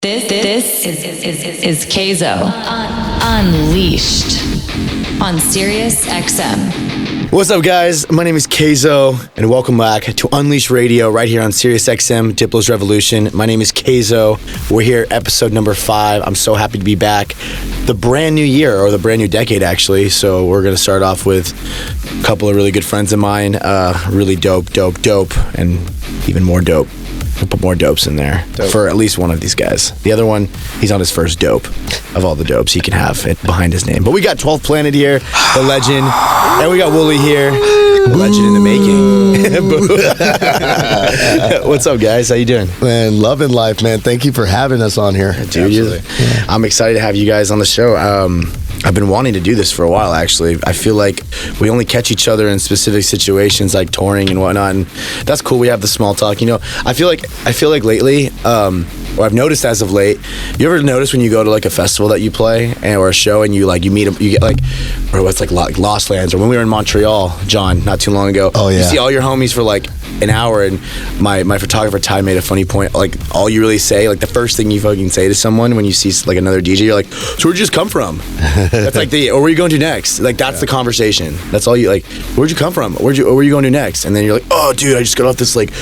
This is Kayzo Unleashed on Sirius XM. What's up, guys? My name is Kayzo, and welcome back to Unleashed Radio right here on Sirius XM, Diplo's Revolution. My name is Kayzo. We're here, episode number 5. I'm so happy to be back. The brand new year, or the brand new decade, actually. So we're going to start off with a couple of really good friends of mine. Really dope, and even more dope. We'll put more dopes in there for at least one of these guys. The other one, he's on his first dope of all the dopes he can have behind his name. But we got 12th Planet here, the legend, and we got Wooli here, the legend in the making. What's up, guys? How you doing? Man, loving life, man. Thank you for having us on here. Dude, I'm excited to have you guys on the show. I've been wanting to do this for a while, actually. I feel like we only catch each other in specific situations like touring and whatnot, and that's cool. We have the small talk, you know. I feel like lately, or I've noticed as of late, you ever notice when you go to like a festival that you play or a show and you meet them, you get like, or what's like Lost Lands, or when we were in Montreal, John, not too long ago. Oh yeah. You see all your homies for like an hour, and my photographer Ty made a funny point. Like, all you really say, like the first thing you fucking say to someone when you see like another DJ, you're like, so where'd you just come from? That's like or where are you going to next? Like, that's the conversation. That's all you like. Where'd you come from? Where are you going to next? And then you're like, oh, dude, I just got off this like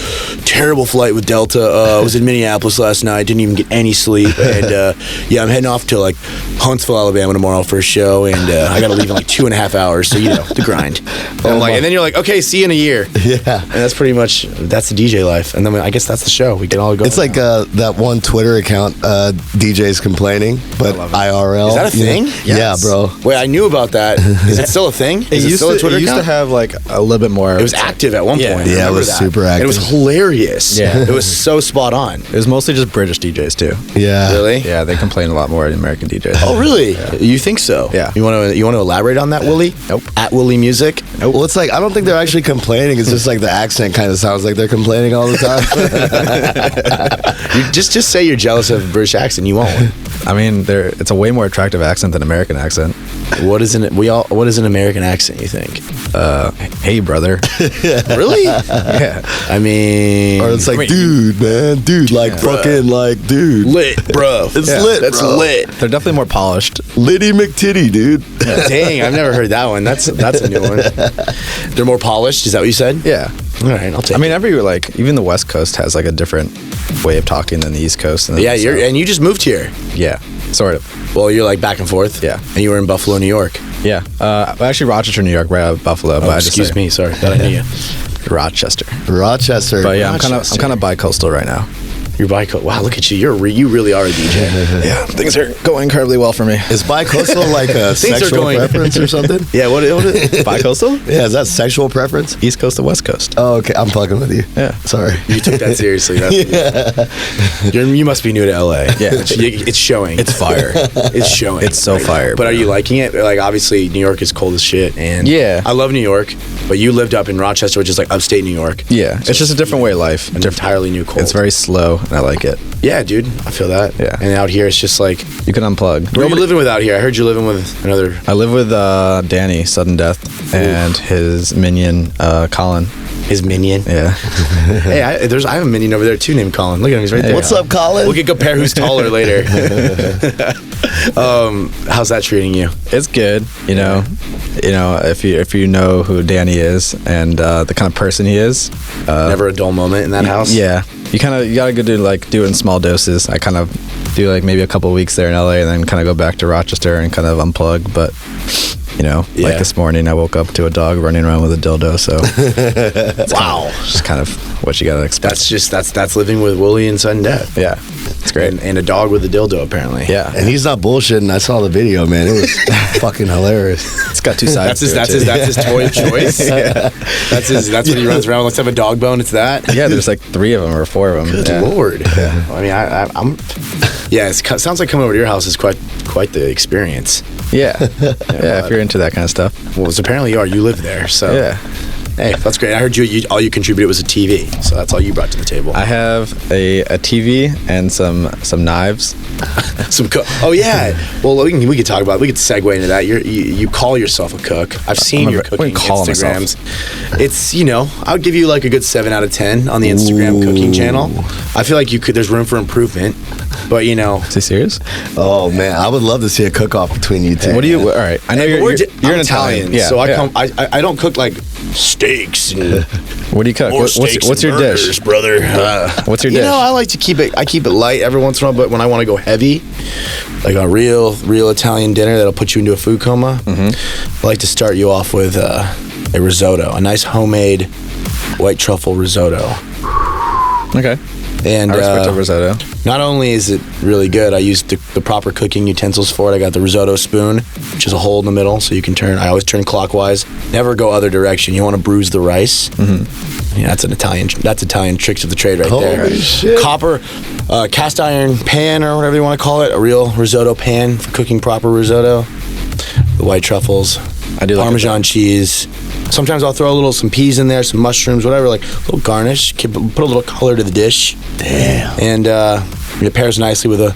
terrible flight with Delta. I was in Minneapolis last night. Didn't even get any sleep. And yeah, I'm heading off to like Huntsville, Alabama tomorrow for a show, and I got to leave in like 2.5 hours. So, you know, the grind. And then you're like, okay, see you in a year. Yeah. And that's pretty much, that's the DJ life. And then I guess that's the show. We can all go. It's like that one Twitter account, DJs complaining, but IRL. Is that a thing? Yes. Yeah, bro. Wait, I knew about that. Is it still a thing? Is it still a Twitter account? It used to have like a little bit more. It was active at one point. Yeah, it was super active. And it was hilarious. Yeah. It was so spot on. It was mostly just British DJs too. Yeah. Really? Yeah, they complain a lot more than American DJs. Oh, really? Yeah. You think so? Yeah. You want to elaborate on that, Wooli? Nope. At Wooli Music? Nope. Well, it's like, I don't think they're actually complaining. It's just like the accent kind of sounds like they're complaining all the time. You just say you're jealous of a British accent. You won't. I mean, it's a way more attractive accent than American accent. What is an American accent, you think? Hey, brother. Really? Yeah. I mean, or it's like, dude, man, dude, like fucking like, dude, lit, bro. It's lit. That's bro. lit. They're definitely more polished. Liddy McTitty, dude. Dang, I've never heard that one. That's a new one. They're more polished. Is that what you said? Yeah. All right, I'll take. I mean, even the West Coast has like a different way of talking than the East Coast. And you just moved here. Yeah, sort of. Well, you're like back and forth. Yeah. And you were in Buffalo, New York. Yeah. Actually, Rochester, New York, right out of Buffalo. Oh, excuse me. Sorry, thought I knew you. Rochester. But yeah, I'm kind of bi-coastal right now. You're bi-coastal. Wow, look at you. You really are a DJ. Yeah, things are going incredibly well for me. Is bi-coastal like a sexual preference or something? Yeah, what is bi-coastal? Yeah, is that sexual preference? East Coast to West Coast. Oh, okay. I'm fucking with you. Yeah. Sorry. You took that seriously. You must be new to LA. Yeah. It's showing. It's fire. It's showing. It's so fire. But are you liking it? Like, obviously, New York is cold as shit. And yeah. I love New York, but you lived up in Rochester, which is like upstate New York. Yeah. So it's just a different way of life. An entirely new cold. It's very slow, and I like it. Yeah, dude, I feel that. Yeah. And out here, it's just like, you can unplug. Where are you living with out here? I heard you're living with another. I live with Danny, Sudden Death, and his minion, Colin. His minion? Yeah. Hey, I have a minion over there too named Colin. Look at him, he's right there. What's up, Colin? We can compare who's taller later. How's that treating you? It's good. You know, if you know who Danny is and the kind of person he is. Never a dull moment in that house. Yeah. You gotta go do it in small doses. I kind of do like maybe a couple of weeks there in LA and then kind of go back to Rochester and kind of unplug. But like this morning I woke up to a dog running around with a dildo. So wow, just kind of what you gotta expect. That's living with Wooli and Sudden Death. Yeah, it's great. And a dog with a dildo apparently. Yeah, and he's not bullshitting. I saw the video, man. It was fucking hilarious. It's got two sides. That's his toy of choice. Yeah. That's when he runs around. Let's have a dog bone. It's that. Yeah, there's like 3 of them or 4 of them. Good Lord. Yeah. I mean, I'm. Yeah, it sounds like coming over to your house is quite the experience. Yeah, if you're into that kind of stuff. Well, apparently you are. You live there, so yeah. Hey, that's great. I heard all you contributed was a TV, so that's all you brought to the table. I have a TV and some knives. Oh yeah. Well, we could talk about. We could segue into that. You call yourself a cook. I've seen your cooking Instagrams. It's I would give you like a good 7 out of 10 on the Instagram cooking channel. I feel like there's room for improvement, but Is he serious? Oh man, I would love to see a cook-off between you two. What do you? All right, I know you're an Italian. Yeah. So I don't cook like steaks and. What do you cook? What's your burgers, dish, brother? What's your dish? I like to keep it. I keep it light every once in a while, but when I want to go heavy, like a real Italian dinner that'll put you into a food coma, I like to start you off with a risotto, a nice homemade white truffle risotto. Okay. And I respect a risotto. Not only is it really good, I use the proper cooking utensils for it. I got the risotto spoon, which is a hole in the middle, so you can turn. I always turn clockwise. Never go other direction. You want to bruise the rice. Yeah, that's Italian tricks of the trade right there. Holy shit. Copper cast iron pan or whatever you want to call it, a real risotto pan for cooking proper risotto. The white truffles, I do like Parmesan cheese. Sometimes I'll throw some peas in there, some mushrooms, whatever, like a little garnish. Put a little color to the dish. Damn. And it pairs nicely with a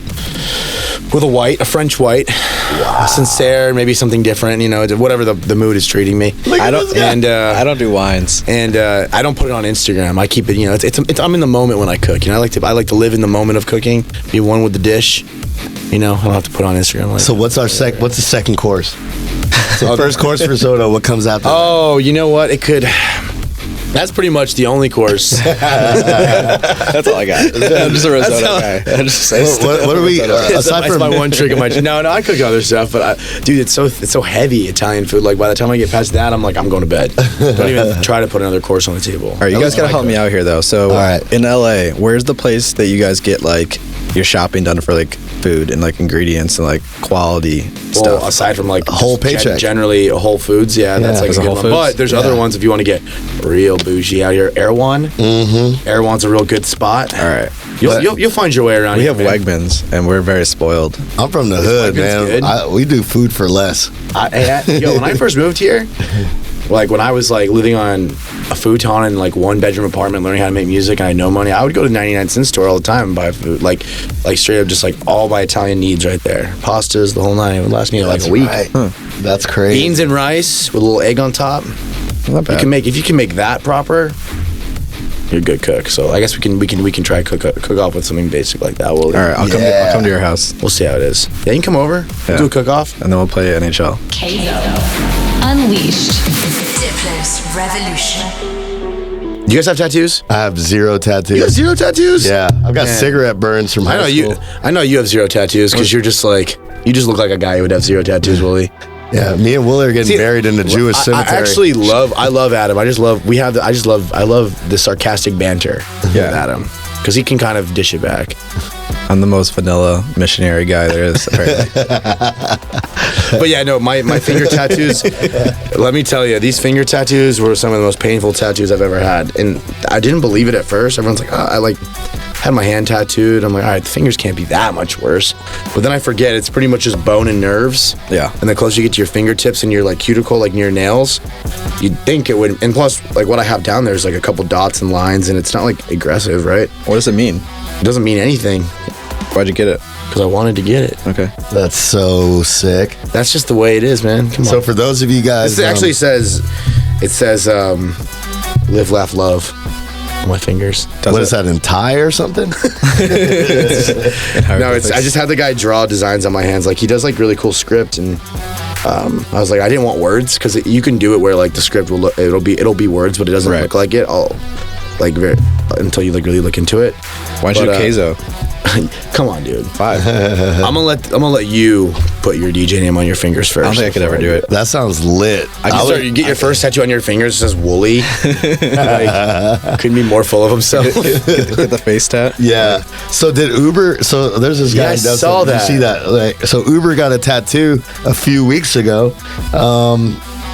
French white, a Sincere, maybe something different. Whatever the mood is treating me. I don't do wines, and I don't put it on Instagram. I keep it. I'm in the moment when I cook. I like to live in the moment of cooking. Be one with the dish. I don't have to put it on Instagram. So what's the second course? So first course risotto. What comes after? Oh, you know what? It could. That's pretty much the only course. That's all I got. I'm just a risotto guy. What are we? That's my one trick of my. No, I cook other stuff, but dude, it's so heavy Italian food. Like by the time I get past that, I'm like, I'm going to bed. Don't even try to put another course on the table. All right, you guys gotta help me out here though. So in LA, where's the place that you guys get like your shopping done for like food and like ingredients and like quality stuff? Well, aside from like a whole paycheck, generally Whole Foods, that's like a good one. But there's other ones if you want to get real bougie out here. Erewhon, Erewhon's a real good spot. All right, you'll find your way around. We have Wegmans, and we're very spoiled. I'm from the hood, man. We do food for less. When I first moved here, like when I was like living on a futon in like 1-bedroom apartment, learning how to make music, and I had no money, I would go to 99-cent store all the time and buy food, like straight up, just like all my Italian needs right there, pastas, the whole nine. It would last me like a week. Right. That's crazy. Beans and rice with a little egg on top. Not bad. If you can make that proper, you're a good cook. So I guess we can try cook off with something basic like that. All right, I'll come to your house. We'll see how it is. Yeah, you can come over. We'll do a cook off, and then we'll play NHL. Kayzo. Unleashed. Diplo's Revolution. Do you guys have tattoos? I have 0 tattoos. You have 0 tattoos? Yeah, I've got cigarette burns from high school. I know you have 0 tattoos because you just look like a guy who would have 0 tattoos, Wooli. Yeah, me and Wooli are getting buried in the Jewish cemetery. I love Adam. I love the sarcastic banter with Adam because he can kind of dish it back. I'm the most vanilla missionary guy there is. But yeah, no, my finger tattoos, let me tell you, these finger tattoos were some of the most painful tattoos I've ever had. And I didn't believe it at first. Everyone's like, I had my hand tattooed. I'm like, all right, the fingers can't be that much worse. But then I forget, it's pretty much just bone and nerves. Yeah. And the closer you get to your fingertips and your like cuticle, like near nails, you'd think it would. And plus, like what I have down there is like a couple dots and lines, and it's not like aggressive, right? What does it mean? It doesn't mean anything. Why'd you get it? Because I wanted to get it. Okay. That's so sick. That's just the way it is, man. Come on. So for those of you guys, this actually says live, laugh, love on my fingers. What is that, in Thai or something? No, I just had the guy draw designs on my hands. Like he does like really cool script, and I was like, I didn't want words because you can do it where like the script it'll be words, but it doesn't look like it. Until you like really look into it. Why'd you do Kayzo? Come on, dude. 5. I'm gonna let you put your DJ name on your fingers first. I don't think I could ever do it. That sounds lit. You get your first tattoo on your fingers. It says Wooli. Couldn't be more full of himself. Get the face tat. Yeah. So did Uber? So there's this guy. I saw that. You see that? Like, so Uber got a tattoo a few weeks ago.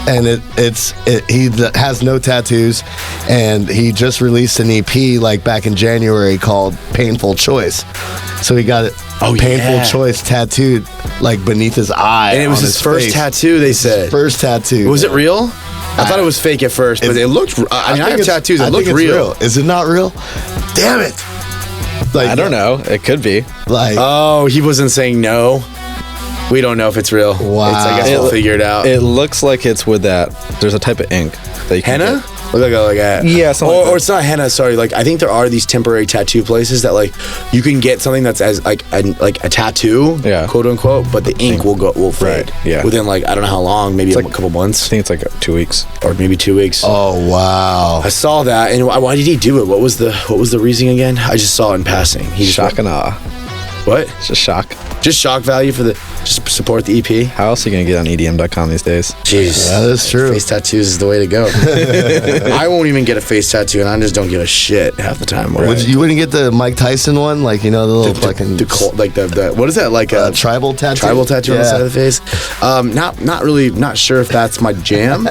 And he has no tattoos, and he just released an EP like back in January called Painful Choice. So he got Painful Choice tattooed like beneath his eye. And it was his first tattoo, they said. His first tattoo. Was it real? I thought it was fake at first, but it looked. I have tattoos that look real. Is it not real? Damn it! Like, I don't know. It could be. Like, oh, he wasn't saying no. We don't know if it's real. Wow. I guess we'll figure it out. It looks like it's with that. There's a type of ink that you can Henna? get. Like a Yeah, something like that. or it's not henna. Sorry, like I think there are these temporary tattoo places that like you can get something that's as like a tattoo, Yeah. quote unquote, but the ink will fade. Right, yeah. Within like I don't know how long, maybe a couple I months think it's like 2 weeks. or maybe 2 weeks. oh wow. I saw that, and why did he do it? What was the reasoning again? I just saw it in passing. He just Shock and awe. what? It's just shock. Just shock value for the just support the EP. How else are you gonna get on EDM.com these days? Jeez, That is true. Face tattoos is the way to go. I won't even get a face tattoo, and I just don't give a shit half the time. You wouldn't get the Mike Tyson one, like the little fucking like the what is that like a tribal tattoo? tribal tattoo on the side of the face? Not sure if that's my jam.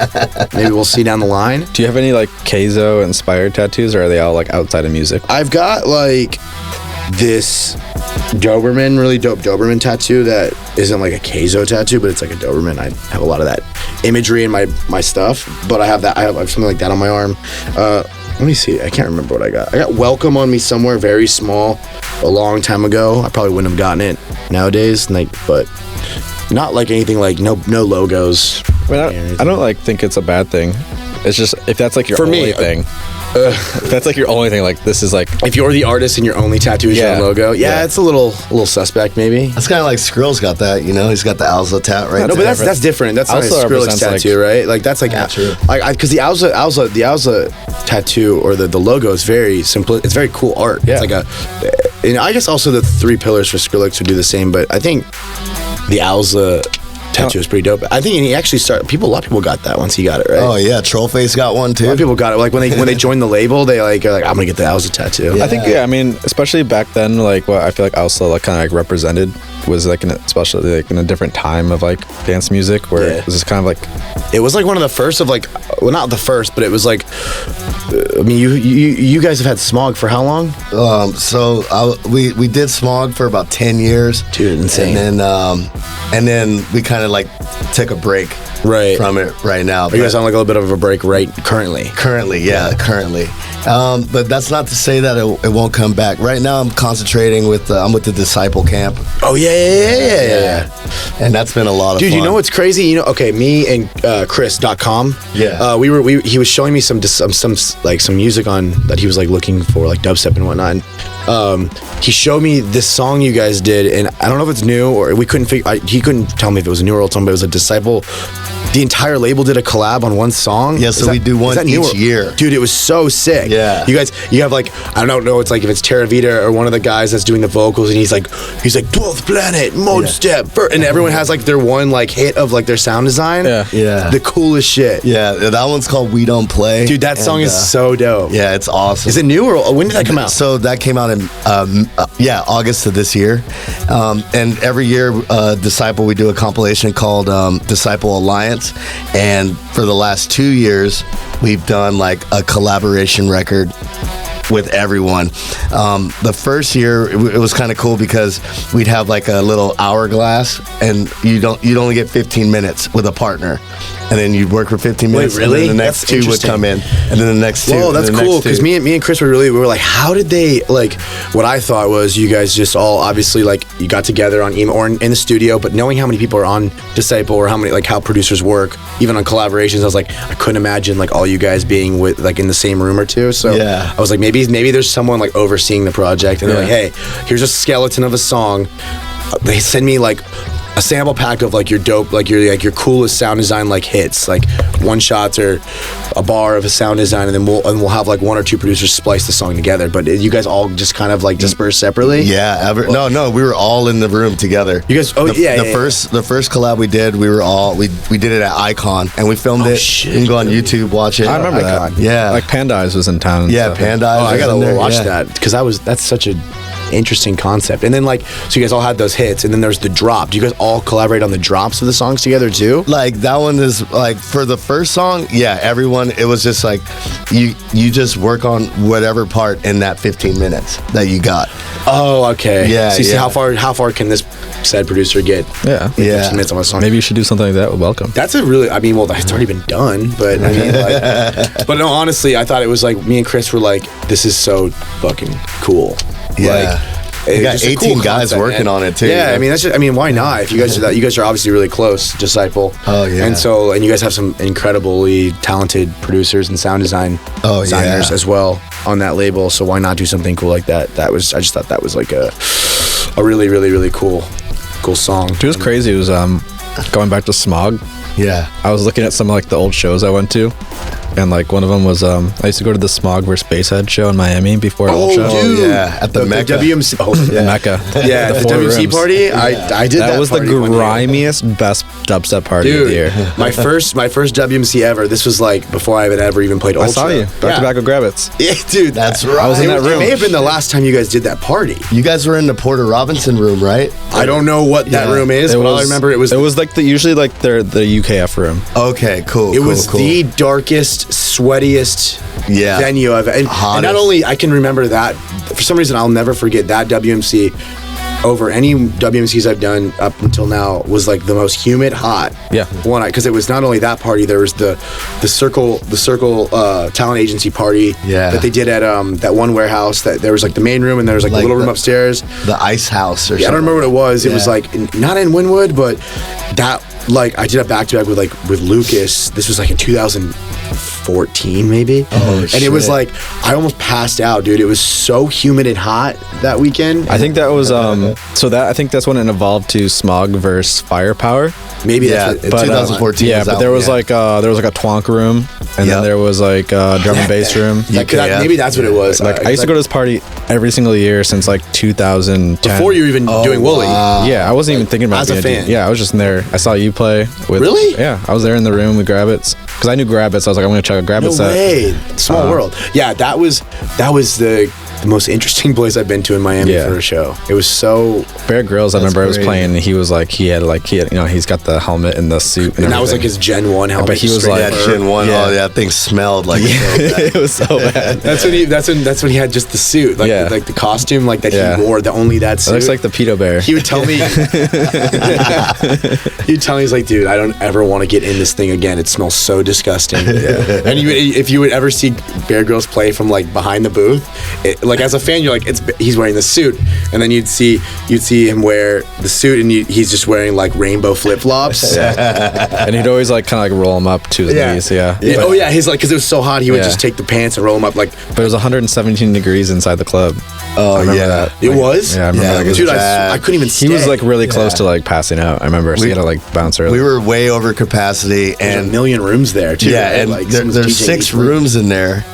Maybe we'll see down the line. Do you have any like Kayzo inspired tattoos, or are they all like outside of music? I've got like this Doberman, really dope Doberman tattoo that isn't like a Kayzo tattoo, but it's like a Doberman. I have a lot of that imagery in my stuff, but I have something like that on my arm. Let me see. I can't remember what I got. I got welcome on me somewhere, very small, a long time ago. I probably wouldn't have gotten it nowadays, but not like anything like no logos. I mean, I don't like think it's a bad thing. It's just if that's like your For me, only thing. If that's like your only thing, like this is like If you're the artist and your only tattoo is Yeah. your logo, Yeah. it's a little suspect maybe. That's kind of like Skrill's got that, he's got the Alza tat right No, but there. that's different. That's not a Also Skrillex represents, tattoo, right? Like that's like Yeah, true. because the Alza tattoo or the logo is very simple. It's very cool art. Yeah. It's like and I guess also the 3 pillars for Skrillex would do the same, but I think the Alza tattoo is pretty dope. I think he actually a lot of people got that once he got it, right? Oh yeah, Trollface got one A lot too. of people got it. Like when they joined the label, they are like I'm gonna get the Alza tattoo. I think I mean especially back then, like what I feel like also like kind of like represented was like especially like in a different time of like dance music where Yeah. it was just kind of like It was like one of the first of like, well, not the first, but it was like, I mean, you guys have had Smog for how long? We did Smog for about 10 years, Dude, insane. And then we kind of like took a break Right. from it right now. Are you guys on like a little bit of a break right currently? Currently. But that's not to say that it won't come back. Right now, I'm concentrating I'm with the Disciple Camp, Oh yeah. and that's been a lot of Dude, fun. you know what's crazy? Okay, me and Chris.com. Yeah. He was showing me some music on that he was like looking for like dubstep and whatnot. He showed me this song you guys did, and I don't know if it's new or we couldn't figure. He couldn't tell me if it was a new or old song, but it was a Disciple. The entire label did a collab on one song. Yeah, so we do one is that new each year. Dude, it was so sick. Yeah. You have like, I don't know, it's like if it's Terra Vita or one of the guys that's doing the vocals, and he's like 12th Planet, Mode Step, and everyone has like their one like hit of like their sound design. Yeah. The coolest shit. Yeah, that one's called We Don't Play. Dude, that song is so dope. Yeah, it's awesome. Is it new or when did that come out? So that came out in August of this year, and every year Disciple we do a compilation called Disciple Alliance, and for the last 2 years we've done like a collaboration record with everyone. The first year it was kind of cool because we'd have like a little hourglass, and you'd only get 15 minutes with a partner, and then you'd work for 15 minutes. really? And then the next That's 2 would interesting. come in, and then the next 2. Whoa, and that's then the cool. next 2. Because me and Chris we were like, how did they like? What I thought was you guys just all obviously like you got together on email or in the studio, but knowing how many people are on Disciple or how producers work, even on collaborations, I was like, I couldn't imagine like all you guys being with like in the same room or two. So Yeah. I was like, maybe there's someone like overseeing the project, and they're like, hey, here's a skeleton of a song. They send me like a sample pack of like your dope, like your coolest sound design like hits, like one shots or a bar of a sound design, and then we'll have like 1 or 2 producers splice the song together. But you guys all just kind of like disperse separately. Yeah, no, we were all in the room together. You guys, the first collab we did, we were all we did it at Icon, and we filmed it. shit, You can go on YouTube, watch it. I remember Icon. that. Yeah, Like Panda Eyes was in town. And yeah, stuff. Panda. Oh, I was gotta in there, watch yeah. that because that's such a interesting concept. And then like, so you guys all had those hits, and then there's the drop. Do you guys all collaborate on the drops of the songs together too? Like that one is like for the first song, yeah, everyone. It was just like you just work on whatever part in that 15 minutes that you got. Oh, okay. Yeah, So you see yeah. how far can this said producer get Yeah. 15 minutes on my song. Maybe you should do something like that with Welcome. That's a really, I mean, well, that's already been done, but I mean, like, but no, honestly, I thought it was like, me and Chris were like, this is so fucking cool. Yeah. Like, You got just a 18 guys concept, working man. on it, too. Yeah, I mean, that's just, I mean, why not? If you guys do that, you guys are obviously really close, Disciple. Oh, yeah. And you guys have some incredibly talented producers and sound designers yeah. as well on that label. So why not do something cool like that? I just thought that was like a really, really, really cool song. It was crazy. It was going back to Smog. Yeah. I was looking at some of like the old shows I went to, and like one of them was I used to go to the Smog vs. Spacehead show in Miami before Ultra. Dude. yeah, at the Mecca. WMC. Oh, yeah. Mecca. Yeah, the four WMC rooms. party. I did that. That was the party one year. grimiest, best dubstep party of Dude, the year. my first WMC ever. This was like before I had ever even played Ultra. I saw you. Back to back with Grabbits. Yeah, dude, That's right. I was in that It room. may have been the last time you guys did that party. You guys were in the Porter Robinson room, right? I don't know what that Yeah. room is, but all I remember it was like usually like the UKF room. Okay, cool. it was the darkest, sweatiest Yeah. venue I've and Hottest. not only I can remember that, for some reason I'll never forget that WMC over any WMCs I've done up until now was like the most humid, hot Yeah. one because it was not only that party, there was the circle talent agency party Yeah. that they did at that one warehouse that there was like the main room and there was like the Like little room the- upstairs. The Ice House or Yeah, I something. don't remember what it was. It was Yeah. like not in Wynwood, but that like I did a back to back with Lucas. This was like in 2014 maybe. Oh, and it was shit. like I almost passed out, dude. It was so humid and hot that weekend. I think that was I think that's when it evolved to Smog versus Firepower. Maybe Yeah, that's in what, 2014. Yeah, was but out, there was yeah. like a twonk room, and Yep. then there was like a drum and bass room. Yeah. maybe that's what it was. Like I used to go to this party every single year since like 2010. before you were even doing Wooli. Yeah, I wasn't even thinking about as a being fan. Yeah, I was just in there. I saw you play with. Really? Yeah, I was there in the room with Grabbits because I knew Grabbits. I was like, I'm gonna check out No Grabbits set. way. Small world. Yeah, that was the most interesting place I've been to in Miami Yeah. for a show. It was so, Bear Grylls, I remember I was crazy. playing. And he was like, he had he's got the helmet and the suit, and that was like everything. his Gen 1 helmet. But he was straight like- up. That Gen 1, Yeah. oh, that thing smelled like it was so bad. That's when he had just the suit, like Yeah. like the costume, like that Yeah. he wore, only that It suit. looks like the Pedo Bear. He would tell me, he'd tell me, he's like, dude, I don't ever want to get in this thing again. It smells so disgusting. And if you would ever see Bear Grylls play from like behind the booth, like as a fan, you're like, he's wearing the suit, and then you'd see him wear the suit, and he's just wearing like rainbow flip flops. And he'd always like kind of like roll him up to his knees. Yeah. Yeah. Oh yeah, his like because it was so hot, he would Yeah. just take the pants and roll them up like. But it was 117 degrees inside the club. Oh, I remember yeah. that. It was. Yeah, I remember Yeah, that. it was Dude, bad. I couldn't even. He was stay. like really close to like passing out. I remember. So he had to like bounce early. We were way over capacity, There's a and million rooms there too. yeah, right? and like there's someone's DJing 6 each room. rooms in there.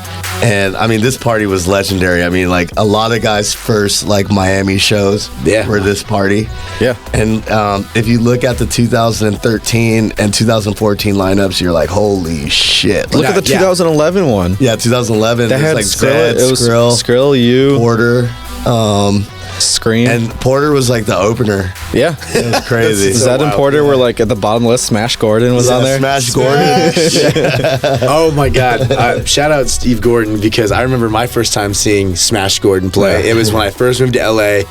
And I mean, this party was legendary. I mean, like a lot of guys' first like Miami shows were this party. Yeah. And if you look at the 2013 and 2014 lineups, you're like, holy shit! Look at the 2011 one. Yeah, 2011. That there's had like Skrill. Zed, It was Skrill, Skrill, you, Porter, Scream. and Porter was like the opener. Yeah. It was crazy. Zed and Porter were like at the bottom list. Smash Gordon was on there. Smash Gordon. Oh my God! Shout out Steve Gordon, because I remember my first time seeing Smash Gordon play. It was when I first moved to LA,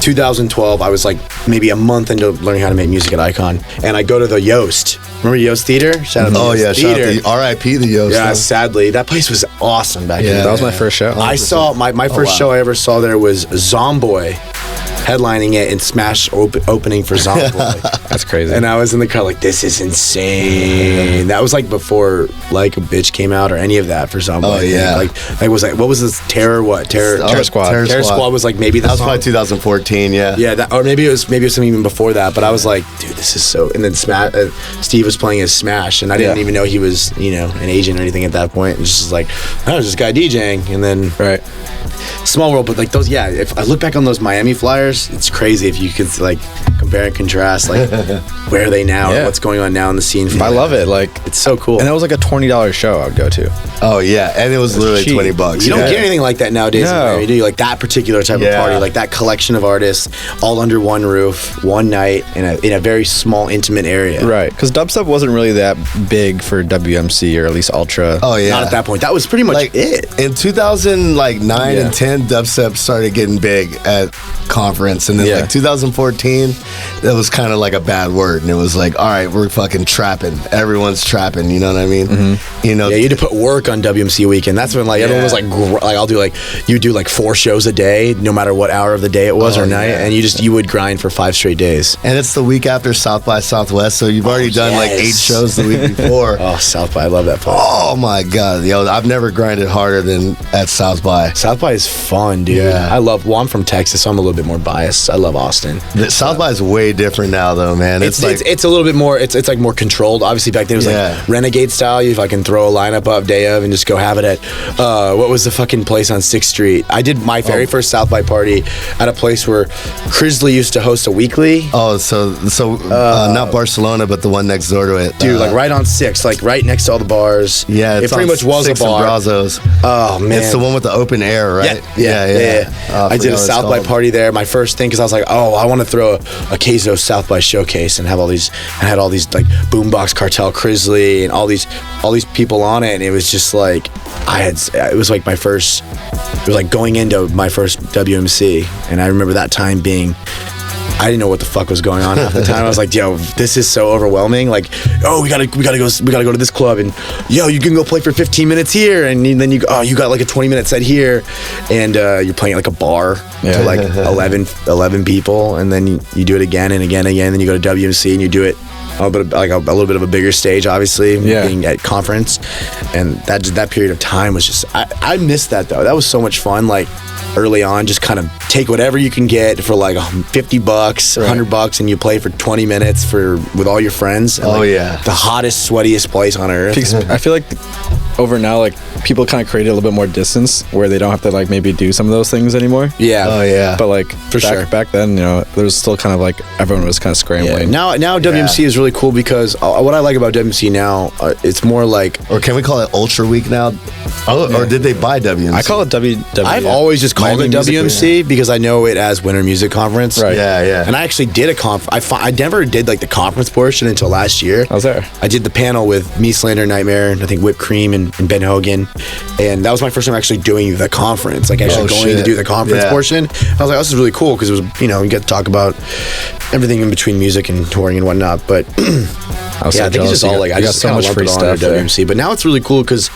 2012. I was like maybe a month into learning how to make music at Icon, and I go to the Yost. Remember Yost Theater? Shout out to Oh Yost yeah, shout Theater. out to R.I.P. the Yost. Yeah, sadly, that place was awesome back Yeah. then. That was my first show. I saw my first show I ever saw there was Zomboy headlining it and Smash opening for Zomboy. That's crazy. And I was in the car like, this is insane. That was like before Like a Bitch came out or any of that for Zomboy. Oh, I think. yeah. Like was like, what was this? Terror Squad. Terror Squad was like maybe the That was song. probably 2014. Yeah. Yeah, or maybe it was something even before that. But I was like, dude, this is so. And then Steve was playing his Smash, and I didn't even know he was, an agent or anything at that point. It was just like, oh, there's this guy DJing, and then right. small world. But like those, yeah. If I look back on those Miami flyers, it's crazy if you could like compare and contrast, like where are they now, Yeah. and what's going on now in the scene. I love it. Like, It's so cool. and that was like a $20 show I would go to. Oh yeah, and it was literally cheap. $20. You don't yeah. get anything like that nowadays in No. Miami, do you? Like that particular type of Yeah. party, like that collection of artists all under one roof, one night in a very small, intimate area. Right. Because dubstep wasn't really that big for WMC or at least Ultra. Oh yeah. Not at that point. That was pretty much Like it. in 2009 Yeah. and 10, then dubstep started getting big at conference, and then Yeah. like 2014, that was kind of like a bad word, and it was like, all right, we're fucking trapping. Everyone's trapping. You know what I mean? Mm-hmm. You know, Yeah, you had to put work on WMC weekend. That's when like everyone was like, like I'll do like you do like 4 shows a day, no matter what hour of the day it was or night, yeah. and you would grind for 5 straight days. and it's the week after South by Southwest, so you've already done like 8 yes. shows the week before. Oh, South by, I love that place. Oh my god, yo! I've never grinded harder than at South by. South by is fun, dude. Yeah. I love. Well, I'm from Texas, so I'm a little bit more biased. I love Austin. The South by is way different now, though, man. It's a little bit more. It's like more controlled. Obviously, back then it was Yeah. like Renegade style. You fucking throw a lineup up day of and just go have it at what was the fucking place on 6th Street? I did my very first South by party at a place where Crisley used to host a weekly. Oh, so not Barcelona, but the one next door to it, Dude, like right on 6th, like right next to all the bars. Yeah, it pretty much was a Six and bar. Brazos. Oh man, It's the one with the open air, right? Yeah. Oh, I did a forgot what it's South by called. party there. My first thing, because I was like, oh, I want to throw a Kayzo South by showcase and have all these. I had all these like Boombox Cartel, Crisley, and all these people on it, and it was just like it was like my first. It was like going into my first WMC, and I remember that time being. I didn't know what the fuck was going on half the time. I was like, yo, this is so overwhelming. Like, oh, we gotta go to this club, and yo, you can go play for 15 minutes here, and then you got like a 20-minute set here, and you're playing at like a bar to like 11 people, and then you do it again and again and again. Then you go to WMC and you do it a little bit of a bigger stage, obviously, being at conference, and that period of time was just I missed that though. That was so much fun. Like early on, just kind of take whatever you can get for like $50, $100, and you play for 20 minutes with all your friends. And the hottest, sweatiest place on earth. Because I feel like over now, like people kind of created a little bit more distance where they don't have to like maybe do some of those things anymore. Yeah. Oh yeah. But like back then, you know, there was still kind of like everyone was kind of scrambling. Now WMC is really cool because what I like about WMC now, it's more like. Or can we call it Ultra Week now? Oh, or did they buy WMC? I call it WW. I've always just called it WMC because I know it as Winter Music Conference. Right. Yeah. And I actually did a I never did like the conference portion until last year. I was there. I did the panel with Me, Slander, Nightmare, and I think Whipped Cream and Ben Hogan, and that was my first time actually doing the conference, like actually going to do the conference portion. I was like, oh, this is really cool because it was, you get to talk about everything in between music and touring and whatnot. But I think it's just all like I just so much free stuff at WMC. But now it's really cool because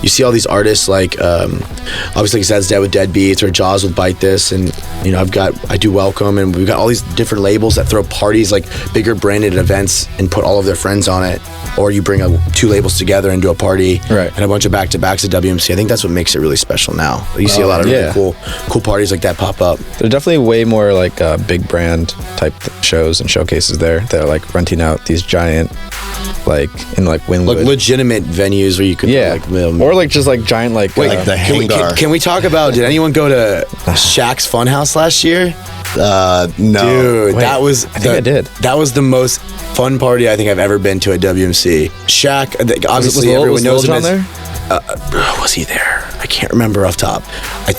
you see all these artists like obviously Zed's Dead with Dead Beats or Jaws with Bite This, and I do Welcome, and we've got all these different labels that throw parties, like bigger branded events, and put all of their friends on it. Or you bring 2 labels together and do a party, and a bunch of back-to-backs at WMC. I think that's what makes it really special now. You see a lot of really cool parties like that pop up. There are definitely way more like big brand type shows and showcases there that are like renting out these giant, like in like Wynwood, like legitimate venues where you could or like just like giant like the hangar. Can we talk about? Did anyone go to Shaq's Funhouse last year? No. Dude, that was I think I did. That was the most fun party I think I've ever been to at WMC. Shaq, obviously everyone knows him Lil Jon as. There? Was he there? I can't remember off top.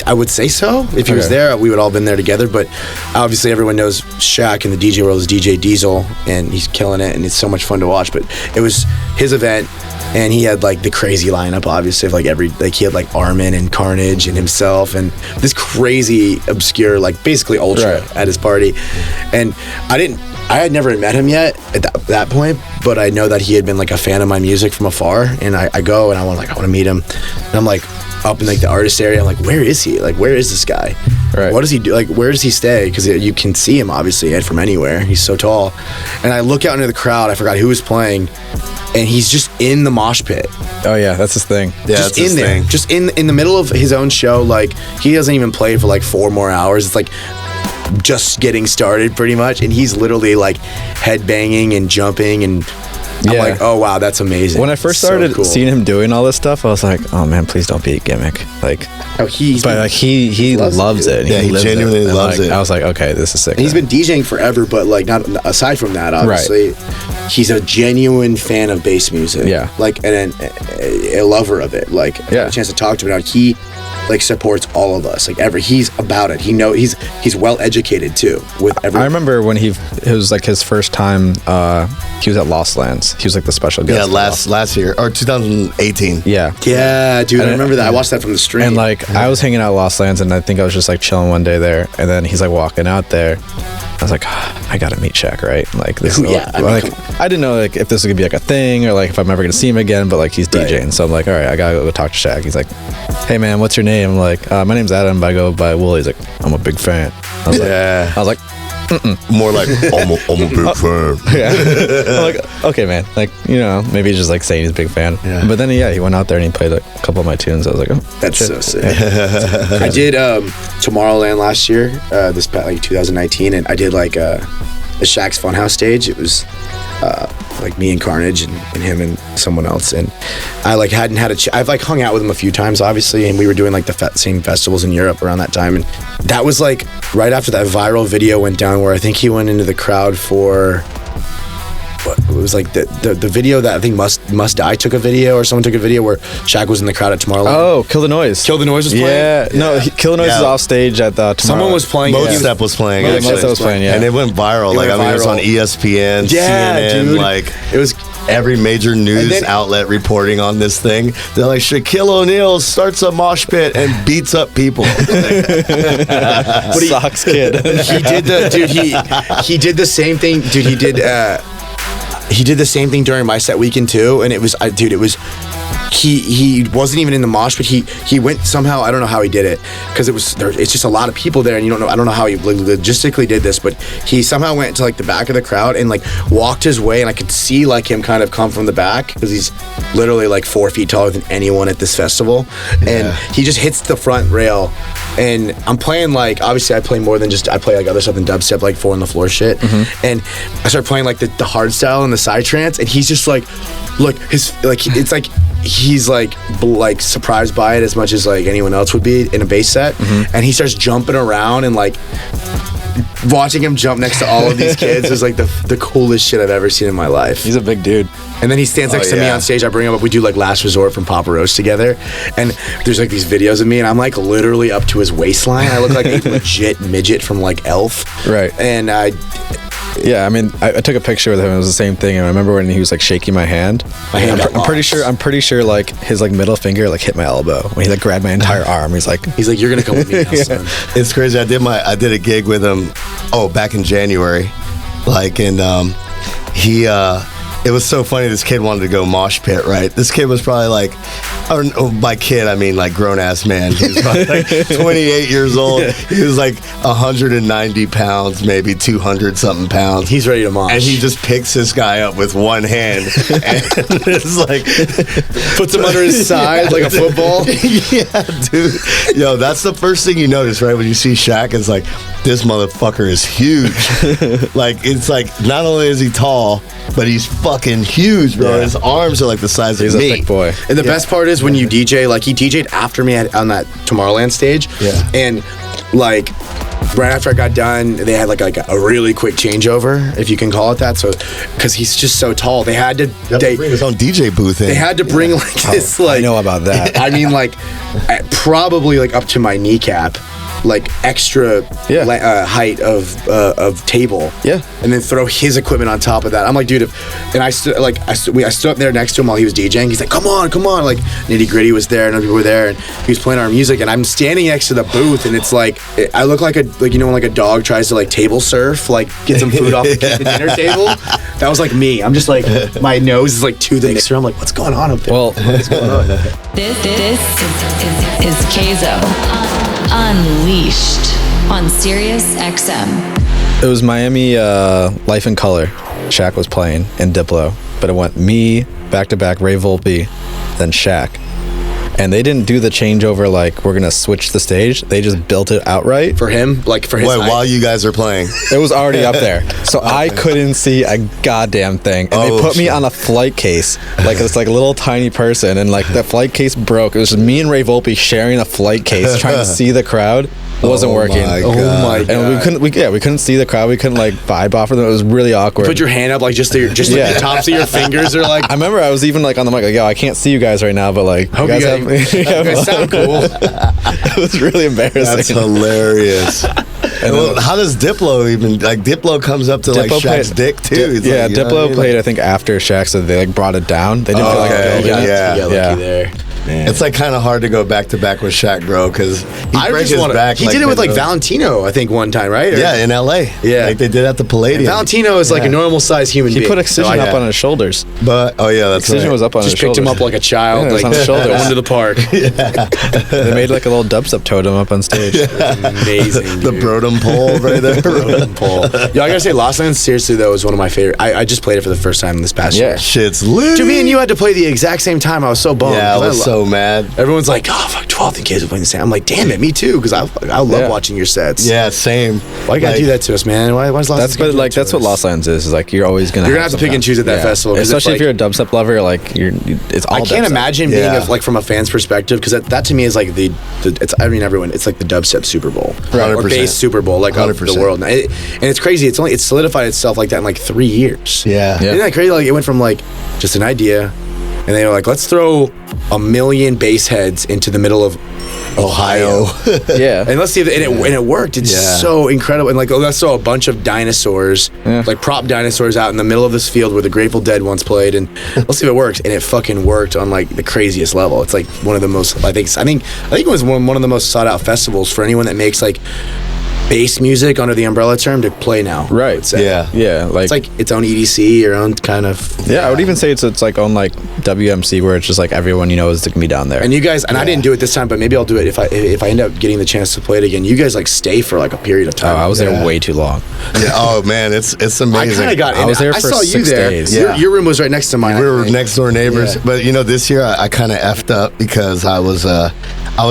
I would say so. If he was there, we would all been there together. But obviously, everyone knows Shaq in the DJ world is DJ Diesel, and he's killing it, and it's so much fun to watch. But it was his event, and he had like the crazy lineup, obviously, of he had like Armin and Carnage and himself, and this crazy obscure, like basically ultra at his party. And I had never met him yet at that point, but I know that he had been like a fan of my music from afar, and I go and I want to meet him, and I'm like up in like the artist area. I'm like, where is he? Like, where is this guy? Right. What does he do? Like, where does he stay? Because you can see him obviously from anywhere. He's so tall, and I look out into the crowd. I forgot who was playing, and he's just in the mosh pit. Oh yeah, that's his thing. Yeah, Just that's his in there, thing. just in the middle of his own show. Like, he doesn't even play for like 4 more hours. It's like just getting started pretty much, and he's literally like headbanging and jumping, and I'm like, oh wow, that's amazing. When I first So started cool. seeing him doing all this stuff, I was like, oh man, please don't be a gimmick. Like, he loves it. Yeah, he lives genuinely it. And, loves like, it. I was like, okay, this is sick. And he's been DJing forever, but like not aside from that, obviously, he's a genuine fan of bass music. Yeah. like and a lover of it. Like, I had a chance to talk to him. He like supports all of us. Like he's about it. He's well educated too with everything. I remember when it was like his first time. He was at Lost Lands. He was like the special guest. Yeah, last year or 2018. Yeah. Yeah, dude, I remember that. I watched that from the stream. And like I was hanging out at Lost Lands, and I think I was just like chilling one day there, and then he's like walking out there. I was like, I gotta meet Shaq, right? Like this. Yeah, I mean, like I didn't know like if this was gonna be like a thing or like if I'm ever gonna see him again. But like he's DJing, so I'm like, all right, I gotta go talk to Shaq. He's like, hey man, what's your name? I'm like, my name's Adam, but I go by Wooli. He's like, I'm a big fan. I was like, More like I'm a big fan. yeah. I'm like, okay, man. Like, maybe just like saying he's a big fan. Yeah. But then, he went out there and he played a couple of my tunes. I was like, oh, that's shit. so sick. I did Tomorrowland last year, this past like 2019, and I did like the Shaq's Funhouse stage. It was like me and Carnage and him and someone else, and I like hadn't had I've like hung out with him a few times, obviously, and we were doing like the same festivals in Europe around that time, and that was like right after that viral video went down where I think he went into the crowd for it was like the video that I think Must Die took a video, or someone took a video where Shaq was in the crowd at Tomorrowland. Oh, Kill the Noise. Kill the Noise was playing? Yeah. No, Kill the Noise is off stage at the Tomorrowland. Someone was playing. Step was playing. Most Step was playing, yeah. And it went viral. It was on ESPN, yeah, CNN, dude. like it was every major news outlet reporting on this thing. They're like, Shaquille O'Neal starts a mosh pit and beats up people. Socks kid. He did the same thing, dude. He did the same thing during my set weekend too, and it was he wasn't even in the mosh, but he went somehow. I don't know how he did it, because it's just a lot of people there, and I don't know how he logistically did this, but he somehow went to like the back of the crowd and like walked his way, and I could see like him kind of come from the back, because he's literally like 4 feet taller than anyone at this festival, and he just hits the front rail. And I'm playing like, obviously I play more than just, I play like other stuff than dubstep, like 4 on the floor shit. And I start playing like the hard style and the side trance, and he's just like, look, it's like he's like surprised by it as much as like anyone else would be in a bass set. And he starts jumping around, and like watching him jump next to all of these kids is like the coolest shit I've ever seen in my life. He's a big dude. And then he stands next to me on stage. I bring him up. We do like Last Resort from Papa Roach together. And there's like these videos of me, and I'm like literally up to his waistline. I look like a legit midget from like Elf. Right. And I took a picture with him. It was the same thing. And I remember when he was like shaking my hand. I'm pretty sure like his like middle finger like hit my elbow when he like grabbed my entire arm. He's like, you're gonna come with me now, son. It's crazy. I did a gig with him. Back in January, like, and it was so funny. This kid wanted to go mosh pit, right? This kid was probably like, by kid, I mean like grown ass man. He was probably like 28 years old. He was like 190 pounds, maybe 200 something pounds. He's ready to mosh. And he just picks this guy up with one hand and it's like puts him under his side like a football. Yeah, dude. Yo, that's the first thing you notice, right? When you see Shaq, it's like, this motherfucker is huge. Like, it's like, not only is he tall, but he's fucking huge, bro. Yeah. His arms are like the size of me. He's a thick boy. And the best part is when you DJ, like he DJ'd after me on that Tomorrowland stage. Yeah. And like right after I got done, they had like a really quick changeover, if you can call it that. So, because he's just so tall, they had to bring his own DJ booth in. They had to bring like this, like, I know about that. I mean, like probably like up to my kneecap, like extra height of table. Yeah. And then throw his equipment on top of that. I'm like, dude, I stood up there next to him while he was DJing. He's like, come on. Like Nitty Gritty was there and other people were there, and he was playing our music, and I'm standing next to the booth, and it's like, I look like when like a dog tries to like table surf, like get some food off the dinner table. That was like me. I'm just like, my nose is like to the mixer. I'm like, what's going on up there? Well, what's going on? This is Kayzo Unleashed on Sirius XM. it was Miami Life in Color. Shaq was playing in Diplo, but it went me, back-to-back Ray Volpe, then Shaq. And they didn't do the changeover like, we're going to switch the stage. They just built it outright. For him? Like for his while you guys are playing? It was already up there. So I couldn't see a goddamn thing. And they put me on a flight case, like this like little tiny person. And like the flight case broke. It was just me and Ray Volpe sharing a flight case, trying to see the crowd. wasn't working. my Oh God. my god! And we couldn't see the crowd. We couldn't like vibe off of them. It was really awkward. Put your hand up, like just like Yeah. the tops of your fingers are like. I remember I was even like on the mic, like, yo, I can't see you guys right now, but like, Hope you guys sound cool. It was really embarrassing. That's hilarious. Well, how does Diplo even like? Diplo comes up to like Diplo Shaq's played- dick too. He's Yeah, like, you know what I Diplo mean? played, I think, after Shaq, so they like brought it down. They didn't feel like okay. building it. Yeah. lucky Yeah. there. It's like kind of hard to go back to back with Shaq, bro, because he break his back. He like, did it with like mid- Valentino, I think, one time, right? Or- Yeah, in L.A. Yeah. like they did at the Palladium. Valentino is like a normal sized human He being. put Excision So I up on his shoulders. But oh yeah, that's Excision right. was up on just his picked shoulders. him up like a child, Yeah, it was like on his shoulders. going to the park. They made like a little dubstep totem up on stage. Amazing, the dude. Brodom pole right there. Brodom pole. Yo, I gotta say, Lost Lands seriously though is one of my favorite. I just played it for the first time this past Yeah. year. Shit's lit. Dude, me and you had to play the exact same time. I was so bummed. Yeah, I 'cause was so mad. Everyone's like, oh fuck, 12th and kids are playing the same. I'm like, damn it, me too, because I love Yeah. watching your sets. Yeah, same. Why you gotta Like, do that to us, man? Why's Lost That's Lands but gotta do like that to that's what us? Lost Lands is like you're always gonna You're gonna have to pick and choose at that festival, 'cause it's especially if like- you're a dubstep lover. Like it's all. I can't dubstep. imagine Yeah. being like from a fan's perspective, because that to me is like it's I mean everyone, it's like the dubstep Super Bowl or 100%. bass Super Bowl, like of the 100%. world. And it's crazy. It's solidified itself like that in like 3 years. Yeah. Yeah. Isn't that crazy? Like it went from like just an idea, and they were like, let's throw 1 million bass heads into the middle of Ohio. Yeah, And let's see if and it worked. It's Yeah. so incredible. And like, let's throw a bunch of dinosaurs, like prop dinosaurs, out in the middle of this field where the Grateful Dead once played, and let's see if it works. And it fucking worked on like the craziest level. It's like one of the most. I think it was one of the most sought out festivals for anyone that makes like bass music under the umbrella term to play now. Right. I would say. Yeah. yeah, like, It's like its own EDC, your own kind of. yeah. I would even say it's like on like WMC where it's just like everyone you know is gonna be down there. And you guys, and I didn't do it this time, but maybe I'll do it if I end up getting the chance to play it again. You guys like stay for like a period of Oh, time. I was Yeah. there way too long. Yeah, oh man, it's I amazing. kind of got. I was there for saw you 6 there. days. Yeah. Your room was right next to mine. We I were think. next door neighbors, Yeah. but you know, this year I kind of effed up because I was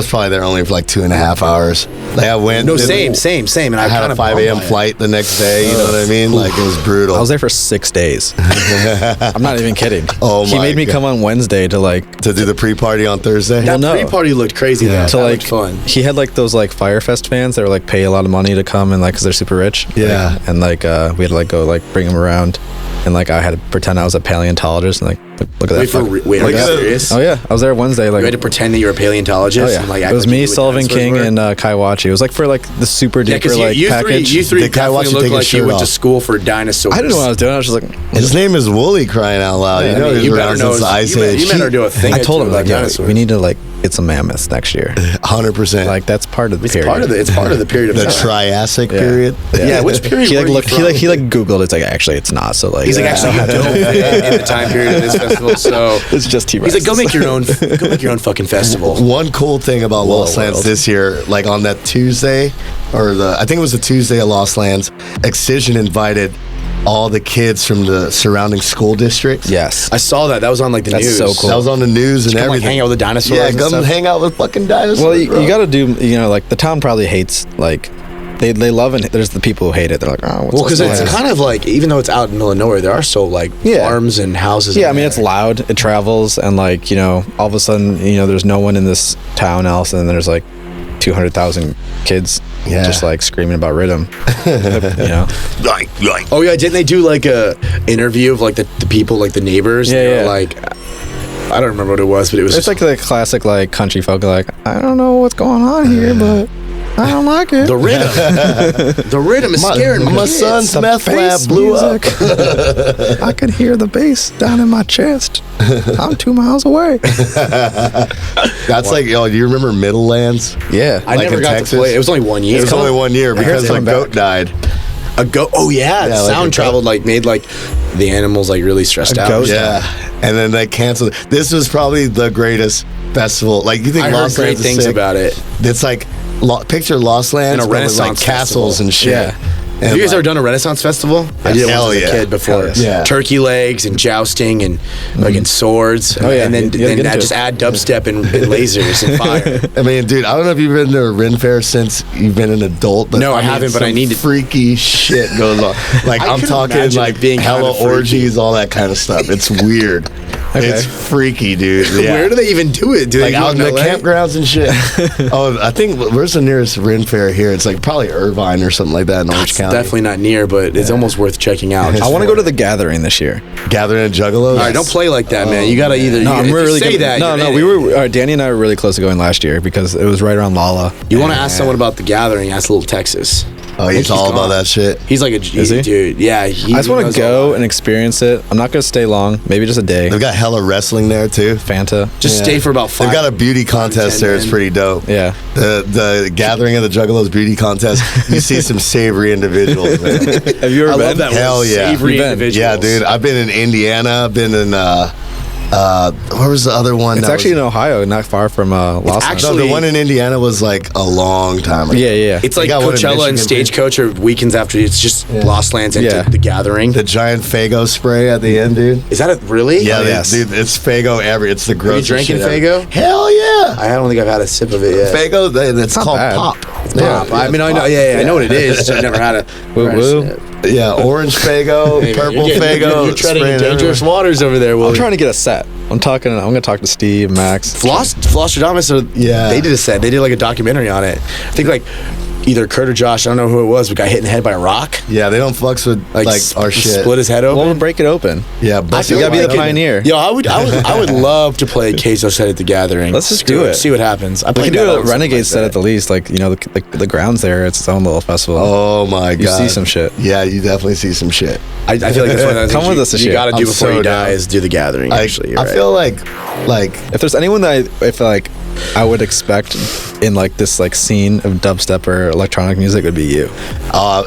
probably there only for like 2.5 hours. Like I went. No, did- same. And I had a 5 a.m. flight the next day. You know what I mean? Like it was brutal. I was there for 6 days. I'm not even kidding. Oh he my made me God. come on Wednesday to like to do the pre-party on Thursday. That no. pre-party looked crazy though. to That like looked fun. He had like those like Firefest fans that were like pay a lot of money to come and like because they're super rich. Yeah. Like, and like we had to like go like bring them around, and like I had to pretend I was a paleontologist and like look at that. Wait, fuck- wait, are Look you at it. serious? Oh yeah, I was there Wednesday. Like You had to pretend that you were a paleontologist. oh yeah, And, like, it act was like you me, knew what Sullivan dinosaurs King, were. and Kaiwachi. It was like for like the super Yeah, duper because like you package. three Did Kaiwachi definitely looked take his like you shirt went to off? school for dinosaurs. I didn't know what I was doing. I was just like, His name is Wooli, crying out loud. Yeah, you know I mean, he's you around better know since the Ice Age. you better do a thing. I told him about like, yeah, dinosaurs. we need to like get some mammoths next year. 100%. Like that's part of the It's period. part of the. It's part of the period of the time. Triassic Yeah. period. Yeah, which period? He like were you looked. from? He like Googled. It's like actually it's not. So like He's like, actually, you don't fit in the time period of this festival. So it's just T-Rex. he's like, go make your own. Go make your own fucking festival. One cool thing about Lost Lands this year, like on that Tuesday, I think it was the Tuesday of Lost Lands, Excision invited all the kids from the surrounding school districts. Yes. I saw that. That was on like the That's news. so cool. That was on the news and Come, like, everything. hang out with the dinosaurs Yeah, and come stuff? hang out with fucking dinosaurs. Well, you bro. got to do. You know, like the town probably hates like they love and there's the people who hate it. They're like, oh, what's Well, because Lost it's Lands? kind of like, even though it's out in the middle of nowhere, there are so like Yeah. farms and houses. Yeah, I in mean there. it's loud. It travels, and like you know, all of a sudden, you know, there's no one in this town else, and there's like 200,000 kids Yeah. just like screaming about rhythm. You know, Oh yeah, didn't they do like a interview of like the people, like the neighbors? Yeah, They were yeah. like, I don't remember what it was, but it was it's just like the classic like country folk. Like I don't know what's going on here, but I don't like it. the rhythm. The rhythm is scaring my my kids. son's The meth lab bass blew up. music. I could hear the bass down in my chest. I'm 2 miles away. That's like, yo, do you remember Middlelands? Yeah, I like never in got Texas? to play. It was only 1 year. It was only 1 year because it's a coming goat back. died. A goat. Oh yeah, the Yeah, like a sound goat. traveled like made like the animals like really stressed out. goat. Yeah. And then they canceled. This was probably the greatest festival. Like, you think I heard Lost great Lands is things sick? about it. It's like, picture Lost Lands, In a but with, like Renaissance castles festival. and shit. Yeah. Have And you guys like- ever done a Renaissance festival? I did it Hell once as a yeah. kid before. Hell yes. Yeah. Turkey legs and jousting and fucking swords. Oh, yeah. And then, You gotta then get into just it. add dubstep and lasers and fire. I mean, dude, I don't know if you've been to a Ren Fair since you've been an adult, but No, I haven't, but I some need to- freaky shit goes on. Like, I I'm can talking imagine like it being hella kinda freaky. orgies, all that kind of stuff. It's weird. It's freaky, dude. Yeah. Where do they even do it? Do Like they do out it in the LA? campgrounds and shit. Oh, I think where's the nearest Ren Fair here? It's like probably Irvine or something like that in Orange It's County. definitely not near, but it's almost worth checking out. I want to go to the Gathering this year. Gathering at Juggalos. All right, don't play like that, man. You gotta either. No, you, I'm if you really say good. that. No, you're no, in we it. were Danny and I were really close to going last year because it was right around Lala. You want to ask someone about the Gathering? Ask Little Texas. Oh, he's all about that shit. He's like a Is he? dude. Yeah, I just want to go and experience it. I'm not gonna stay long. Maybe just a day. They've got hella wrestling there too. Fanta. just stay for about 5. They've got a beauty contest 10 there. It's men. pretty dope. Yeah. The Gathering of the Juggalos beauty contest. You see some savory individuals. Man. Have you ever I been? love that. Hell word, yeah. Savory You've been. individuals. Yeah, dude. I've been in Indiana. I've been in where was the other one? It's that actually was, in Ohio, not far from Los Angeles. actually- no, the one in Indiana was like a long time ago. Yeah, yeah. It's They like got one in Coachella and Michigan, too. Stagecoach or weekends after. It's just Lost Lands into Yeah. the Gathering. The giant Fago spray at the end, dude. Is that it? Really? Yeah, yes. dude, it's Fago It's the grossest drinking shit ever. Faygo? Hell yeah. I don't think I've had a sip of it yet. Fago, it's called bad. pop. Pop. I mean, I know. Yeah, I know what it is. Just I've never had a. Woo, never had a woo. sip. Yeah, orange Fago, Hey, man, purple you're getting- Fago. You're treading in spraying dangerous everywhere. waters over there, I'm Willie. trying to get a set. I'm gonna talk to Steve, Max. Flosstradamus, Yeah. they did a set. They did like a documentary on it. I think like either Kurt or Josh, I don't know who it was, but got hit in the head by a rock. Yeah, they don't fucks with like our shit. Split his head open. Well, we'll break it open. Yeah, I bust feel it You gotta be wide the open. pioneer. Yo, I would love to play Kayzo set at the Gathering. Let's just Screw do it. See what happens. I We played can do that a on Renegade something set like at the least. Like, you know, the grounds there, it's its own little festival. Oh my god. You see some shit. Yeah, you definitely see some shit. I feel like that's one of those Come things with us this you year. gotta do I'm before so you die down. is do the Gathering. Actually, you're I right. feel like If there's anyone that if like I would expect in like this like scene of dubstep or electronic music, would be you.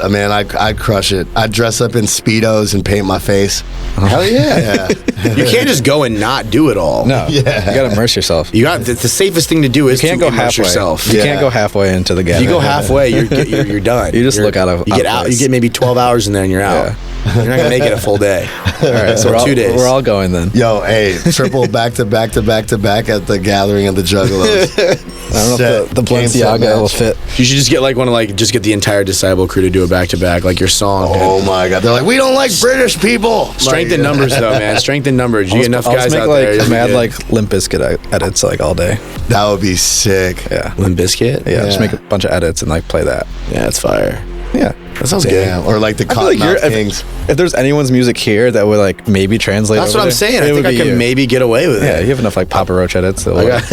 man, I'd crush it. I'd dress up in Speedos and paint my face. hell yeah. You can't just go and not do it all. No, Yeah. you gotta immerse yourself. You got the safest thing to do is You can't to go immerse halfway. yourself. You Yeah. can't go halfway into the If gathering. you go halfway, you're done. You just You're- look out of- You get out of out. You place. get maybe 12 hours in there and you're out. You're not gonna make it a full day. All right, so Or we're all, 2 days. We're all going then. Yo, hey, triple back to back to back to back at the Gathering of the Juggalos. I don't know if the Balenciaga will fit. You should just get like one of like just get the entire Disciple crew to do it back to back, like your song. Oh my god, they're like, we don't like British people. Strength in Like, numbers though, man. Strength in numbers. You get enough I'll just guys make out like there. you'll be mad good. like Limp Bizkit edits like all day. That would be sick. Yeah. Limp Bizkit. Yeah, just Yeah. make a bunch of edits and like play that. Yeah, it's fire. Yeah. That sounds Damn. Or like the I feel like Cottonmouth Kings. if there's anyone's music here that would like maybe translate. That's over what I'm there, saying. it I think would I be can you. maybe get away with Yeah, it. you have enough like Papa Roach edits. That I will got,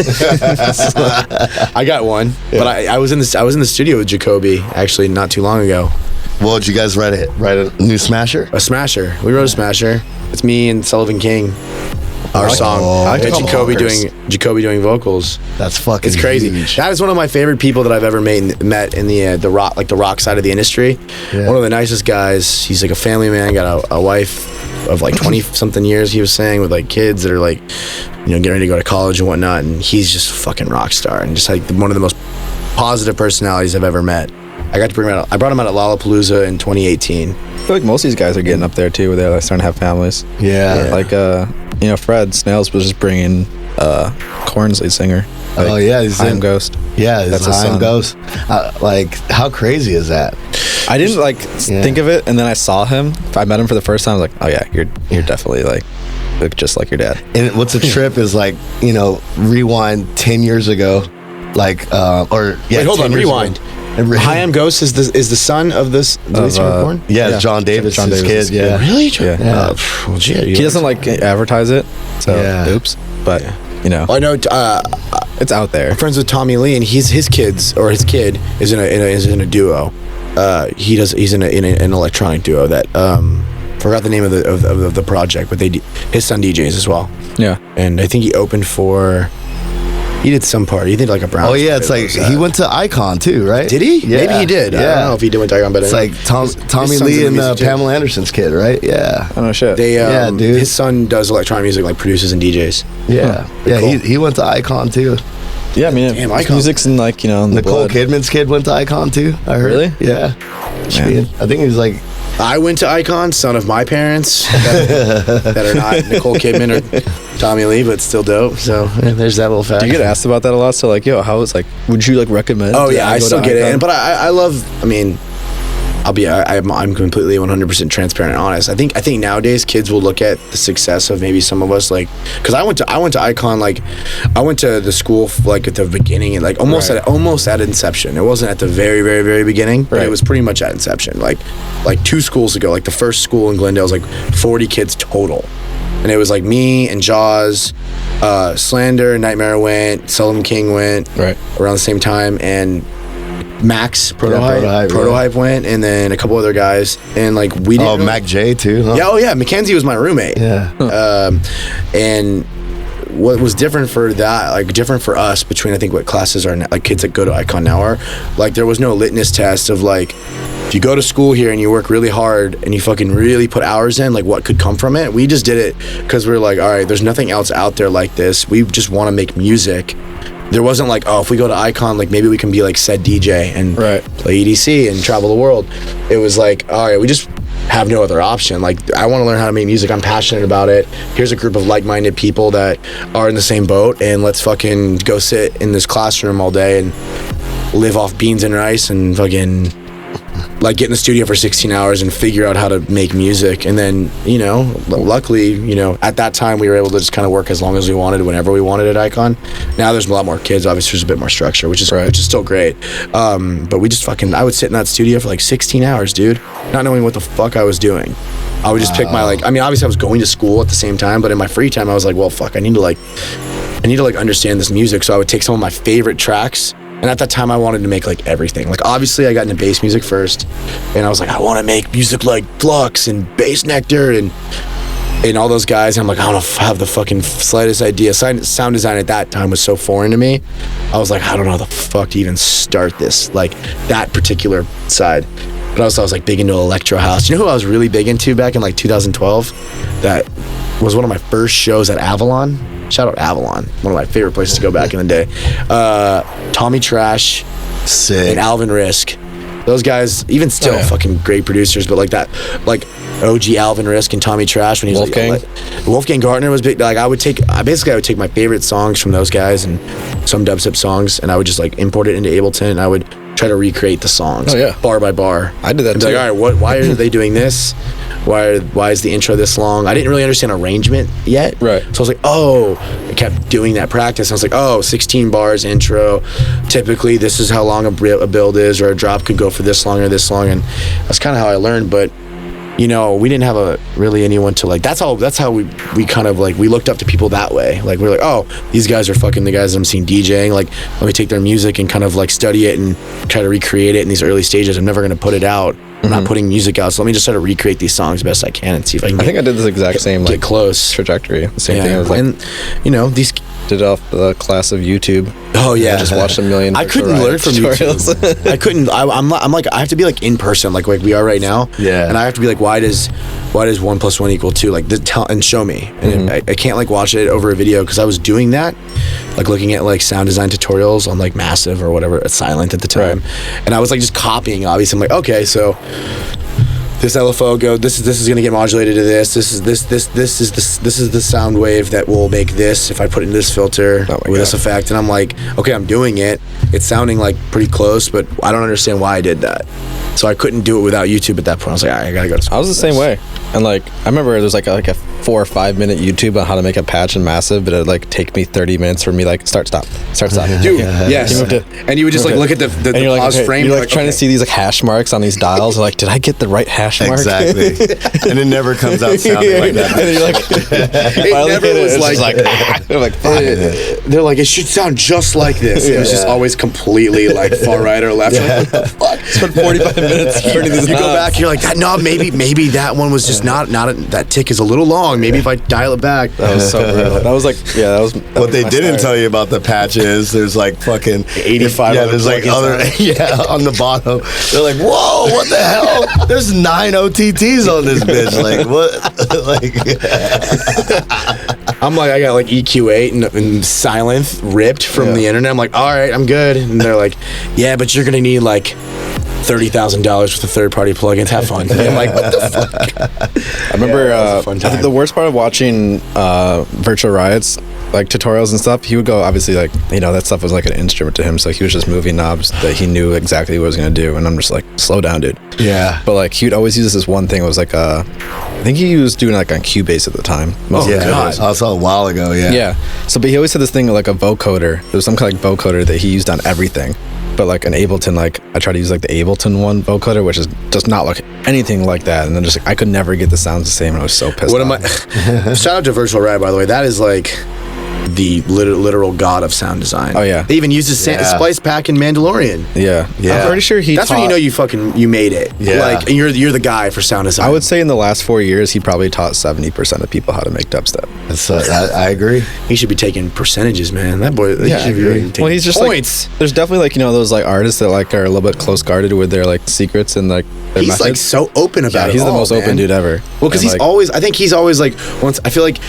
I got one, but I was in the studio with Jacoby actually not too long ago. Well, did you guys write a new smasher? A smasher. We wrote a smasher. It's me and Sullivan King. Our song. I like to And call them Jacoby doing vocals. That's fucking It's crazy. huge. That is one of my favorite people that I've ever met in the rock side of the industry. Yeah. One of the nicest guys. He's like a family man. Got a wife of like 20 something years. He was saying with like kids that are like, getting ready to go to college and whatnot. And he's just a fucking rock star and just like one of the most positive personalities I've ever met. I got to bring him out. I brought him out at Lollapalooza in 2018. I feel like most of these guys are getting up there too, where they're like starting to have families. Yeah. Like Fred Snails was just bringing Korn's lead singer. Like, Oh, yeah, he's I'm in- Ghost. Yeah, That's his his time son. goes. Like, how crazy is that? I didn't like Yeah. think of it, and then I saw him. I met him for the first time. I was like, oh yeah, you're definitely like look just like your dad. And what's a trip is like, rewind 10 years ago, like, Wait, hold 10 on, years rewind. ago. And I Am Ghost is the son of this the lead singer of Korn? Yeah, it's John Davis, John his Davis' kid. Yeah. Really? Yeah. Well, gee, He doesn't like advertise it, so Yeah. oops. But I know. it's out there. I'm friends with Tommy Lee, and his kid is in a duo. He's in an electronic duo that forgot the name of the project, but his son DJs as well, Yeah. and I think he opened for. He did some part. He did like a brown. Oh, yeah, it's like, he went to Icon too, right? Did he? Yeah. Maybe he did. I don't know if he did went to Icon, but It's like Tommy son's Lee in and the music too. Pamela Anderson's kid, right? Yeah. I don't know shit. They, Yeah, dude. His son does electronic music, like produces and DJs. Yeah. Yeah, cool. he went to Icon too. yeah, I mean, Damn, his Icon. music's in like in the Nicole blood. Kidman's kid went to Icon too, I heard. Really? Yeah. Man. I think he was like, I went to Icon, son of my parents that are not Nicole Kidman or Tommy Lee, but still dope. So there's that little fact. Do you get asked about that a lot? So like, yo, how is like, would you like recommend? Oh that yeah, I go still to get Icon? it, but I love. I mean, I'm completely 100% transparent and honest. I think nowadays kids will look at the success of maybe some of us, like, because I went to Icon, like, I went to the school like at the beginning and like almost at inception. It wasn't at the very, very, very beginning, but it was pretty much at inception. Like 2 schools ago, like the first school in Glendale was like 40 kids total. And it was like me and Jaws, Slander, Nightmare went, Sullivan King went around the same time, and Max Prototype went, and then a couple other guys, and like we didn't. Mac J too. Huh? Yeah, Mackenzie was my roommate. Yeah. And what was different for that, like different for us between I think what classes are now, like kids that go to Icon now are, like there was no litmus test of like, if you go to school here and you work really hard and you fucking really put hours in, like what could come from it. We just did it because we were like, all right, there's nothing else out there like this. We just want to make music. There wasn't like, oh, if we go to Icon, like maybe we can be like said DJ and play EDC and travel the world. It was like, all right, we just have no other option. Like, I want to learn how to make music. I'm passionate about it. Here's a group of like-minded people that are in the same boat, and let's fucking go sit in this classroom all day and live off beans and rice and fucking like get in the studio for 16 hours and figure out how to make music. And then, you know, luckily, you know, at that time we were able to just kind of work as long as we wanted, whenever we wanted at Icon. Now there's a lot more kids. Obviously there's a bit more structure, which is still great. But we just fucking, I would sit in that studio for like 16 hours, dude, not knowing what the fuck I was doing. I would just pick my, like, I mean, obviously I was going to school at the same time, but in my free time I was like, well, fuck, I need to understand this music. So I would take some of my favorite tracks. And at that time, I wanted to make like everything. Like obviously, I got into bass music first, and I was like, I want to make music like Flux and Bass Nectar and all those guys. And I'm like, I don't have the fucking slightest idea. Sound design at that time was so foreign to me. I was like, I don't know how the fuck to even start this, like that particular side. But also, I was like big into electro house. You know who I was really big into back in like 2012? That was one of my first shows at Avalon. Shout out Avalon, one of my favorite places to go back in the day. Tommy Trash, sick, and Alvin Risk. Those guys, even still, fucking great producers. But like that, like OG Alvin Risk and Tommy Trash when he was Wolfgang Gartner was big. Like I would take my favorite songs from those guys and some dubstep songs, and I would just like import it into Ableton, and I would try to recreate the songs bar by bar. I did that too. Like, all right, why are they doing this? Why is the intro this long? I didn't really understand arrangement yet. Right. So I was like, oh, I kept doing that practice. I was like, oh, 16 bars intro. Typically, this is how long a build is, or a drop could go for this long or this long. And that's kind of how I learned. But, you know, we didn't have really anyone to like, that's how we kind of like, we looked up to people that way. Like, we're like, oh, these guys are fucking the guys I'm seeing DJing. Like, let me take their music and kind of like study it and try to recreate it in these early stages. I'm never going to put it out. I'm not putting music out, so let me just try to recreate these songs best I can and see if I can. I think I did this exact same get close trajectory. The same thing. I was like, and you know, these did it off the class of YouTube. Oh yeah, I just watched a million. I couldn't learn from YouTube. I couldn't. I'm like I have to be like in person, like we are right now. Yeah. And I have to be like, why does 1 + 1 = 2? Like and show me. And I can't like watch it over a video because I was doing that, like looking at like sound design tutorials on like Massive or whatever, Silent at the time, and I was like just copying. Obviously, I'm like, okay, so this LFO go. This is gonna get modulated to this. This is the sound wave that will make this if I put it in this filter with this effect. And I'm like, okay, I'm doing it. It's sounding like pretty close, but I don't understand why I did that. So I couldn't do it without YouTube at that point. I was like, all right, I gotta go to school. I was the same way. And like, I remember there's like a 4 or 5 minute YouTube on how to make a patch in Massive, but it'd like take me 30 minutes for me like start stop. Dude, yes. And you would just like look at the pause frame. You're like trying to see these like hash marks on these dials. And like, did I get the right hash mark? Exactly. And it never comes out sounding like that. And you're like, it never was like, they're like, it should sound just like this. It was just always completely like far right or left. Like, what the fuck? Spent 45 minutes turning these. You go back, you're like, that knob, maybe that one was just not that tick is a little long. Maybe if I dial it back. That was so brutal. That was like, that was what they didn't tell you about the patch is there's like fucking 85. Yeah, there's like other on the bottom. They're like, whoa, what the hell? There's 9 OTTs on this bitch. Like what? Like I'm like, I got like EQ8 and Silent ripped from the internet. I'm like, all right, I'm good. And they're like, yeah, but you're gonna need like $30,000 worth of third-party plugins. Have fun. And I'm like, what the fuck? I remember I think the worst part of watching Virtual Riots like tutorials and stuff, he would go, obviously, like, you know, that stuff was like an instrument to him, so he was just moving knobs that he knew exactly what he was going to do, and I'm just like, slow down, dude. Yeah. But like, he would always use this one thing. It was like I think he was doing like on Cubase at the time. God. I saw a while ago, Yeah. So, but he always had this thing like a vocoder. There was some kind of like vocoder that he used on everything. But like an Ableton, like I tried to use like the Ableton one vocoder, which is does not look anything like that. And then just like I could never get the sounds the same, and I was so pissed off. Shout out to Virtual Rad, by the way. That is like the literal god of sound design. Oh yeah. They even used his splice pack in Mandalorian. Yeah. I'm pretty sure That's when you know you made it. Yeah. Like, and you're the guy for sound design. I would say in the last 4 years, he probably taught 70% of people how to make dubstep. I agree. He should be taking percentages, man. That boy. He should be taking Well, he's just points. like, there's definitely like, you know, those like artists that like are a little bit close guarded with their like secrets and like their He's methods. like so open about it. He's the all, most open man. dude ever. Well, because And, I think he's always like, I feel like,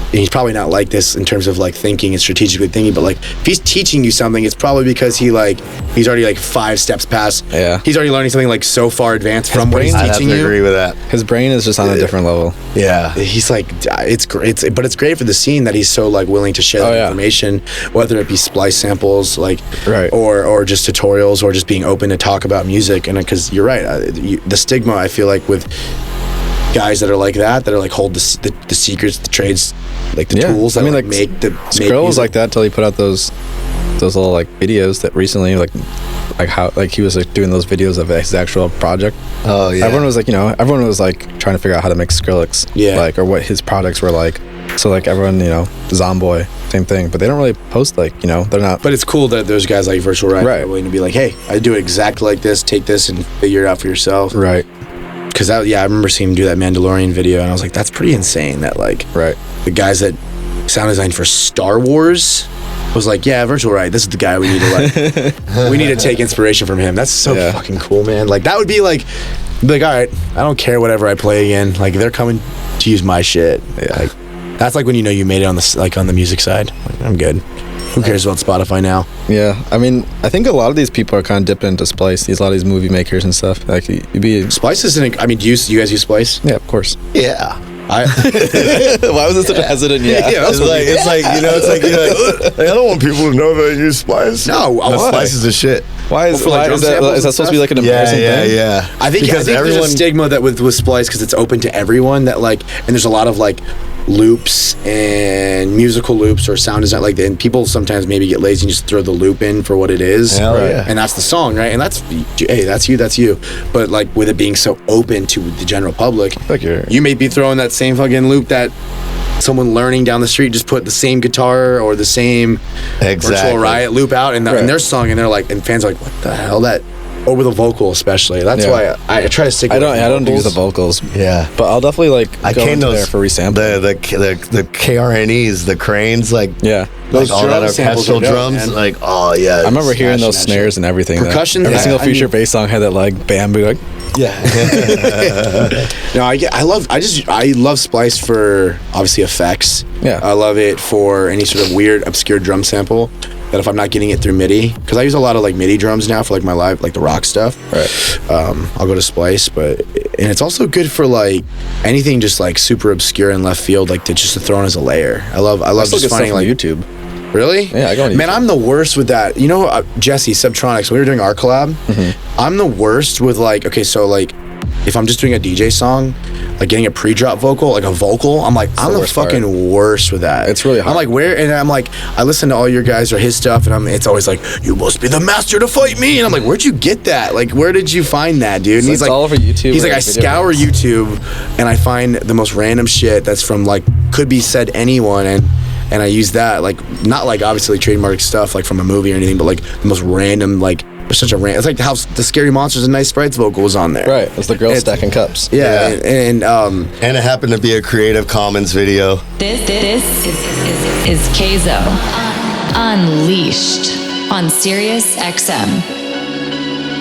and he's probably not like this in terms of like thinking and strategically thinking, but like if he's teaching you something, it's probably because he's already like 5 steps past. Yeah. He's already learning something like so far advanced from what he's I'd have teaching to you. agree with that. his brain is just on a different level. Yeah. He's like, it's great, but it's great for the scene that he's so like willing to share that information, whether it be splice samples, like, Right. or just tutorials, or just being open to talk about music. And because you're right, the stigma I feel like with guys that are like that are like hold the secrets, the trades, like the tools that like make the Skrill was like that till he put out those little like videos that recently like how like he was like doing those videos of his actual project. Oh yeah. Everyone was like trying to figure out how to make Skrillex, like, or what his products were like. So like everyone, you know, Zomboy, same thing, but they don't really post, like, you know, they're not. But it's cool that there's guys like Virtual Rad Right. willing to be like, hey, I do it exactly like this, take this and figure it out for yourself. Right. Because I remember seeing him do that Mandalorian video, and I was like, that's pretty insane that like the guys that sound designed for Star Wars was like, yeah, Virtual Rad, this is the guy we need to like we need to take inspiration from him. That's so fucking cool, man. Like that would be like all right, I don't care whatever I play again. Like they're coming to use my shit. Yeah. Like that's like when you know you made it on the music side. Like, I'm good. Who cares about Spotify now? Yeah, I mean, I think a lot of these people are kind of dipping into Splice. A lot of these movie makers and stuff. Like, you'd be Splice isn't. I mean, do you guys use Splice? Yeah, of course. Yeah. Why was it such a hesitant? Yeah, It's like I don't want people to know that I use Splice. No, Splice is the shit. Why is like drum is that samples and supposed to be like an embarrassing thing? Yeah. I think because there's a stigma that with Splice because it's open to everyone that like, and there's a lot of like loops and musical loops or sound design like, and people sometimes maybe get lazy and just throw the loop in for what it is. Hell yeah. And that's the song, right? And that's that's you. But like with it being so open to the general public, Like you may be throwing that same fucking loop that someone learning down the street just put the same guitar or the same Virtual Riot loop out in their song, and they're like, and fans are like, what the hell, that, or with a vocal especially. That's why I try to stick with I don't use the vocals. Yeah. But I'll definitely like I go came into those there for resample. The KRNEs, the cranes, like those all that drum samples orchestral are dope, drums, man. like I remember hearing those smashing that snares shit. and everything. Percussion, Every single I Future mean- Bass song had that like bamboo, like No, I love Splice for obviously effects. Yeah. I love it for any sort of weird obscure drum sample that if I'm not getting it through MIDI, because I use a lot of like MIDI drums now for like my live, like the rock stuff. Right. I'll go to Splice, and it's also good for like anything just like super obscure and left field, like to throw in as a layer. I love still just get finding stuff like on YouTube. Really? Yeah, I go on Man, YouTube. I'm the worst with that. You know, Jesse, Subtronics, when we were doing our collab, I'm the worst with like, okay, so like, if I'm just doing a DJ song, like getting a pre-drop vocal, like a vocal, I'm like, I'm the worst part. fucking worst with that. It's really hard. I'm like, where? And I'm like, I listen to all your guys or his stuff, and it's always like, you must be the master to fight me. And I'm like, where'd you get that? Like, where did you find that, dude? And It's all over YouTube He's or like, I video scour games. YouTube, and I find the most random shit that's from like, could be said anyone, and I use that, like, not like obviously trademark stuff like from a movie or anything, but like the most random, like, such a random. It's like how the Scary Monsters and Nice Sprites vocal was on there. Right. It's the girl stacking cups. Yeah, and and it happened to be a Creative Commons video. This is Kayzo Unleashed on Sirius XM.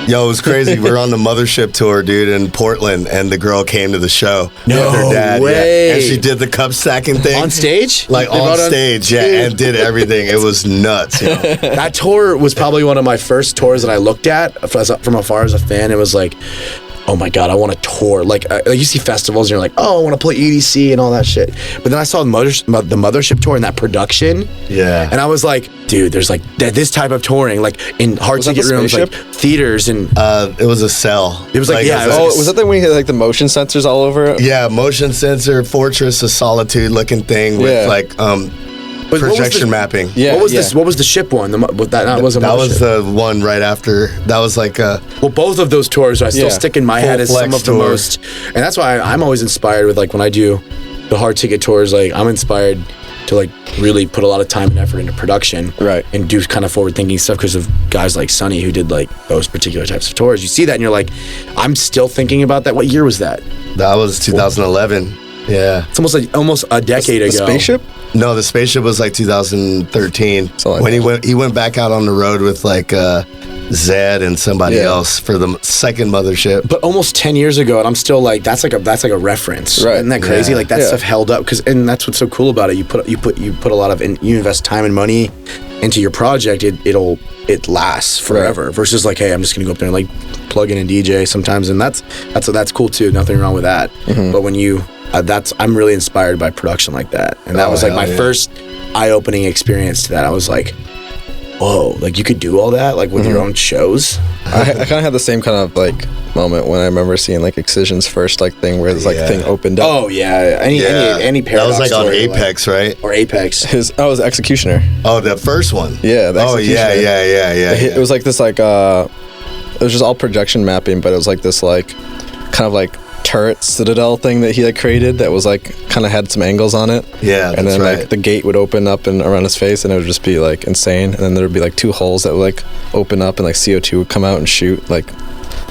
Yo, it was crazy. We're on the Mothership tour, dude, in Portland, and the girl came to the show. No with her dad, way. Yeah. And she did the cup stacking thing. on stage, Like They on brought stage, yeah, and did everything. It was nuts, you know? That tour was probably one of my first tours that I looked at from afar as a fan. It was like, oh my God, I want to tour. Like you see festivals and you're like, oh, I want to play EDC and all that shit. But then I saw the Mothership tour and that production. Yeah. And I was like, dude, there's like this type of touring, like in hard ticket rooms, like theaters and. It was a cell. It was like, yeah. Was that the when you had like the motion sensors all over it? Yeah, motion sensor, Fortress of Solitude looking thing with like projection mapping. Yeah. What was this? What was the ship one? That wasn't. That was the one right after. That was like well, both of those tours I still stick in my head as some of the most, and that's why I'm always inspired with like when I do the hard ticket tours. Like I'm inspired to like really put a lot of time and effort into production, right, and do kind of forward thinking stuff because of guys like Sonny who did like those particular types of tours. You see that and you're like, I'm still thinking about that. What year was that? That was 2011. Yeah, it's almost a decade ago. The spaceship? No, the spaceship was like 2013 like when he went back out on the road with like Zed and somebody else for the second Mothership. But almost 10 years ago, and I'm still like, that's like a reference. Right. Isn't that crazy? Yeah. Like that stuff held up and that's what's so cool about it. You put a lot of you invest time and money into your project. It lasts forever. Right. Versus like, hey, I'm just gonna go up there and like plug in and DJ sometimes, and that's cool too. Nothing wrong with that. Mm-hmm. But when you I'm really inspired by production like that, and that was like my first eye-opening experience to that. I was like, whoa, like you could do all that like with your own shows. I kind of had the same kind of like moment when I remember seeing like Excision's first like thing where this like thing opened up. Oh yeah, any Paradox. That was like on story, Apex, right? Or Apex. It was Executioner. Oh, the first one. Yeah. The Executioner. Yeah. It was like this like it was just all projection mapping, but it was like this like kind of like turret citadel thing that he had created that was like kind of had some angles on it. Yeah, and then right. like the gate would open up and around his face, and it would just be like insane. And then there would be like two holes that would like open up, and like CO2 would come out and shoot. Like,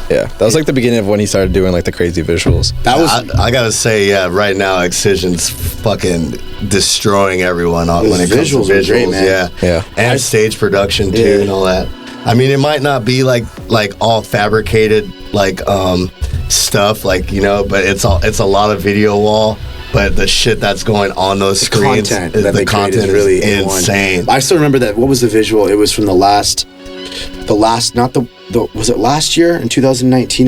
yeah, that was like the beginning of when he started doing like the crazy visuals. That was I gotta say, right now Excision's fucking destroying everyone when it comes to visuals. Great, man. Yeah, and stage production too, and all that. I mean, it might not be like all fabricated like stuff, like, you know, but it's a lot of video wall. But the shit that's going on those screens, the content is really insane. I still remember that. What was the visual? It was from the last, not the was it last year in 2019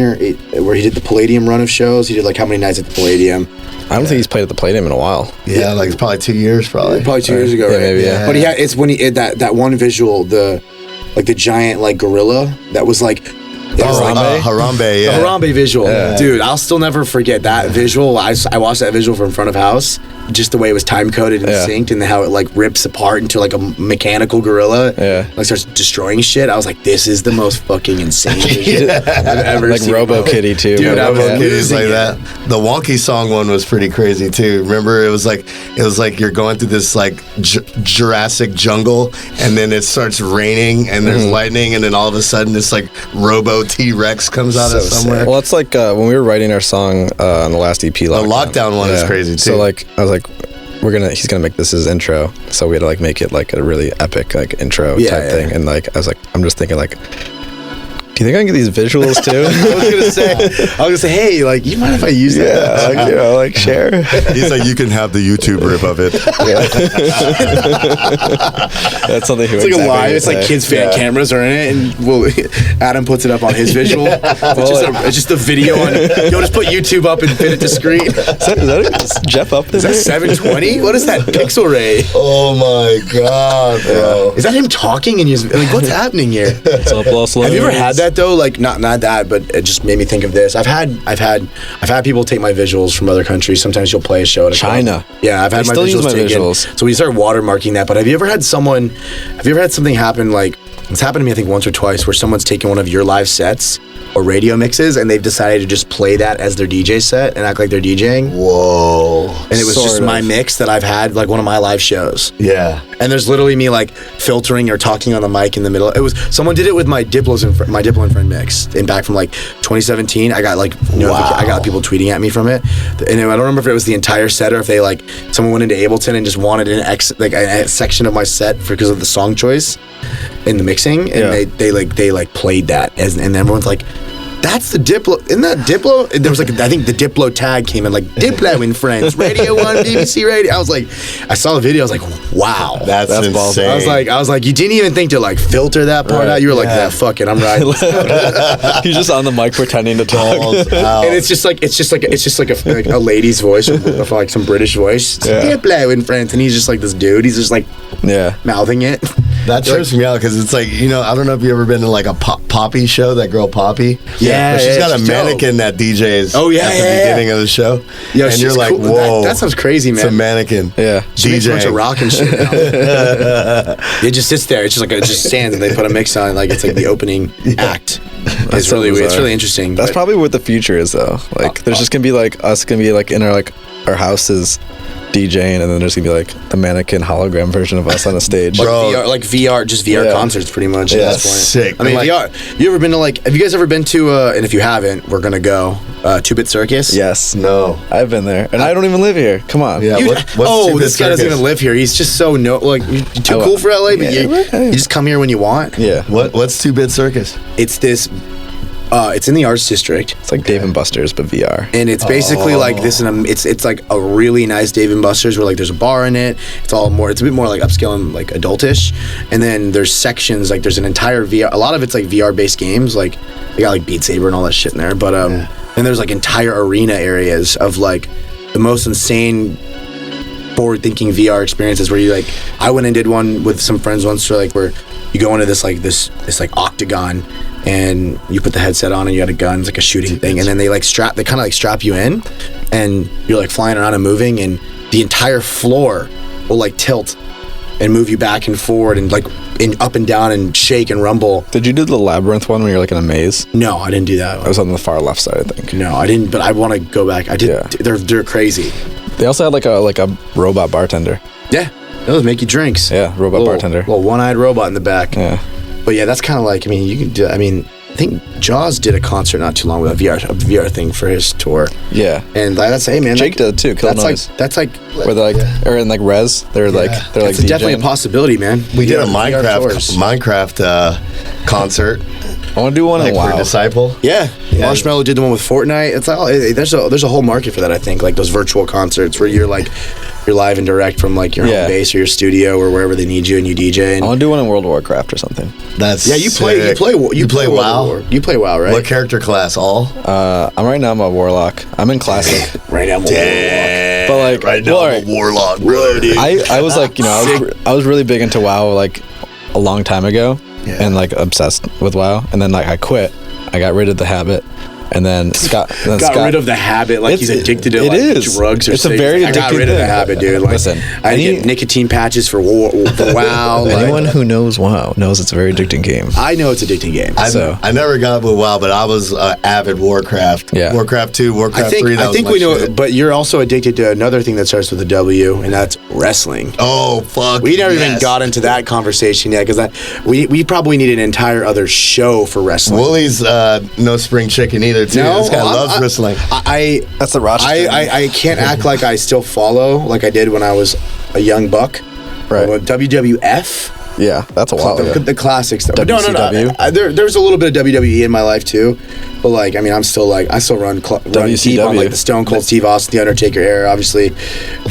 where he did the Palladium run of shows? He did like how many nights at the Palladium? I don't think he's played at the Palladium in a while. Yeah, like it's probably 2 years, probably 2 years ago, right? Maybe, yeah. But it's when he did that one visual, the giant like gorilla that was like. Harambe, yeah. The Harambe visual. Yeah. Dude, I'll still never forget that visual. I watched that visual from front of house, just the way it was time coded and synced, and how it like rips apart into like a mechanical gorilla. Yeah. Like starts destroying shit. I was like, this is the most fucking insane visual I've ever like seen. Like Robo Kitty too. Dude, Robo Kitty's like that. The Wonky Song one was pretty crazy too. Remember, it was like you're going through this like Jurassic jungle, and then it starts raining, and there's lightning, and then all of a sudden this like Robo T-Rex comes out of somewhere. Well, it's like when we were writing our song on the last EP, the Lockdown one is crazy too. So like I was like, he's gonna make this his intro, so we had to like make it like a really epic like intro type thing, and like I was like, I'm just thinking like, do you think I can get these visuals too? I was gonna say, hey, like, you mind if I use that? Yeah, like, you know, like share. He's like, you can have the YouTube rip of it. That's something. It's like a live. It's like kids' fan cameras are in it, and Adam puts it up on his visual. It's just a video on. You'll just put YouTube up and fit it to screen. Is Jeff up there? Is that 720? What is that pixel ray? Oh my god, bro! Is that him talking? And like, what's happening here? Have you ever had that though? Like not that, but it just made me think of this. I've had people take my visuals from other countries. Sometimes you'll play a show at China. Yeah, I've had my visuals taken. So we start watermarking that. But have you ever had something happen, like it's happened to me I think once or twice, where someone's taken one of your live sets or radio mixes and they've decided to just play that as their DJ set and act like they're DJing? Whoa. And it was just my mix that I've had, like one of my live shows. Yeah. And there's literally me like filtering or talking on the mic in the middle. Someone did it with my Diplo and Friend mix, and back from like 2017. I got like I got people tweeting at me from it, and I don't remember if it was the entire set or if they like someone went into Ableton and just wanted a section of my set because of the song choice in the mixing, and they played that and everyone's like, That's the Diplo. Isn't that Diplo? There was like, I think the Diplo tag came in, like, Diplo and Friends, Radio 1, BBC Radio. I was like, I saw the video, I was like, wow. That's insane. I was like, you didn't even think to like filter that part out. You were like, yeah, fuck it, I'm right. He's just on the mic pretending to talk. And it's just like a lady's voice or like some British voice. Diplo and Friends, and he's just like this dude. He's just like mouthing it. That trips me out because it's like, you know, I don't know if you ever been to like a Poppy show, that girl Poppy. Yeah, but she's got a mannequin that DJs at the beginning of the show. Yeah, and you're like, cool. whoa. That sounds crazy, man. It's a mannequin. Yeah. She makes a bunch of rock and shit now. It just sits there. It's just like, it just stands and they put a mix on it like it's like the opening act. It's really weird. It's really interesting. That's probably what the future is, though. Like, there's just gonna be like us gonna be like in our houses DJing, and then there's gonna be like the mannequin hologram version of us on a stage. Like VR concerts, pretty much. Yeah, at this point. sick. I mean, like, VR. You ever been to like? Have you guys ever been to? And if you haven't, we're gonna go. 2-Bit Circus. Yes. No. I've been there, and I don't even live here. Come on. Yeah. What's 2-Bit This guy doesn't Circus? even live here. He's just so you're too cool for LA, but you just come here when you want. Yeah. What's 2-Bit Circus? It's this. It's in the Arts District. It's like Dave and Buster's, but VR. And it's basically like this, and it's like a really nice Dave and Buster's where like there's a bar in it. It's a bit more like upscale and like adultish. And then there's sections, like there's an entire VR. A lot of it's like VR based games, like they got like Beat Saber and all that shit in there. But and there's like entire arena areas of like the most insane forward thinking VR experiences where you like. I went and did one with some friends once where you go into this octagon. And you put the headset on and you had a gun, it's like a shooting thing, and then they kind of strap you in, and you're like flying around and moving, and the entire floor will like tilt and move you back and forward and like up and down and shake and rumble. Did you do the labyrinth one where you're like in a maze? No, I didn't do that one. I was on the far left side, I think. No, I didn't, but I want to go back. I did. Yeah. They're crazy. They also had like a robot bartender. Yeah, those make you drinks. Yeah, bartender. Little one-eyed robot in the back. Yeah. But yeah, that's kind of like, I mean, you can do, I mean, I think Jaws did a concert not too long with a VR thing for his tour. Yeah. And that's, hey man. Jake did too, Kill Noise. That's like. Where they're like, or in like Res, they're like It's definitely a possibility, man. We did a Minecraft concert. I want to do one in WoW. For Disciple. Yeah. Marshmallow did the one with Fortnite. It's like, there's a whole market for that, I think, like those virtual concerts where you're live and direct from like your home base or your studio or wherever they need you and you DJ. And I want to do one in World of Warcraft or something. That's you play WoW. You play WoW, right? What character class? All? I'm a warlock. I'm in classic. Right now I'm a warlock. But like right now I'm a warlock, bro. I was like, I was really big into WoW like a long time ago and like obsessed with WoW, and then like I quit. I got rid of the habit. And then Scott got rid of the habit, like he's addicted to drugs or it's a very addictive I got rid of the habit, dude. Like, listen, I get nicotine patches for WoW. Anyone who knows WoW knows it's a very addicting game. I know it's an addicting game. I never got with WoW, but I was avid Warcraft. Yeah. Warcraft 2, Warcraft 3. I think we know, but you're also addicted to another thing that starts with a W, and that's wrestling. Oh, fuck. We never even got into that conversation yet, because we probably need an entire other show for wrestling. Wooli's no spring chicken either, too. No, this guy loves wrestling. That's the Rochester. I can't act like I still follow like I did when I was a young buck. Right. WWF. Yeah, that's a while ago. The classic stuff. WCW. No. There's a little bit of WWE in my life too, but like I mean, I still run deep on like the Stone Cold Steve Austin, the Undertaker era. Obviously,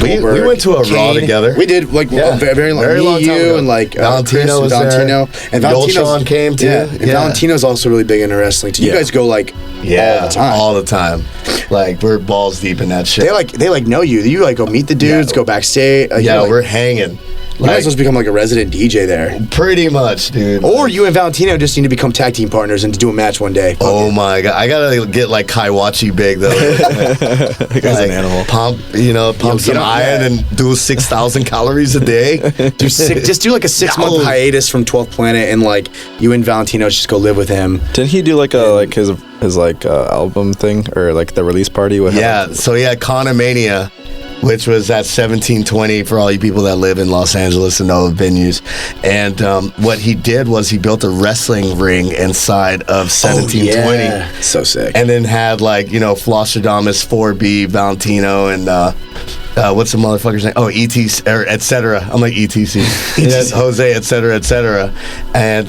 we went to a Raw together. We did like a very long time ago. And like Valentino was Valentino there. And Valentino came too. Yeah, and Valentino's also really big into wrestling too. You guys go like all the time. Like we're balls deep in that shit. They know you. You like go meet the dudes, go backstage. We're hanging. You might as well become like a resident DJ there. Pretty much, dude. Or you and Valentino just need to become tag team partners and to do a match one day. Oh my god, I gotta get like Kaiwachi big though. That guy's an animal. Pump some iron and do 6,000 calories a day. Just do like a 6-month hiatus from 12th Planet, and like you and Valentino just go live with him. Didn't he do like his album thing or like the release party with him? Yeah, so he had Conomania, which was at 1720 for all you people that live in Los Angeles and know the venues. And what he did was he built a wrestling ring inside of 1720. Oh, yeah. So sick. And then had like, Flosstradamus 4B, Valentino, and what's the motherfucker's name? Oh, ETC, or et cetera. I'm like ETC. Jose, et cetera, et cetera. And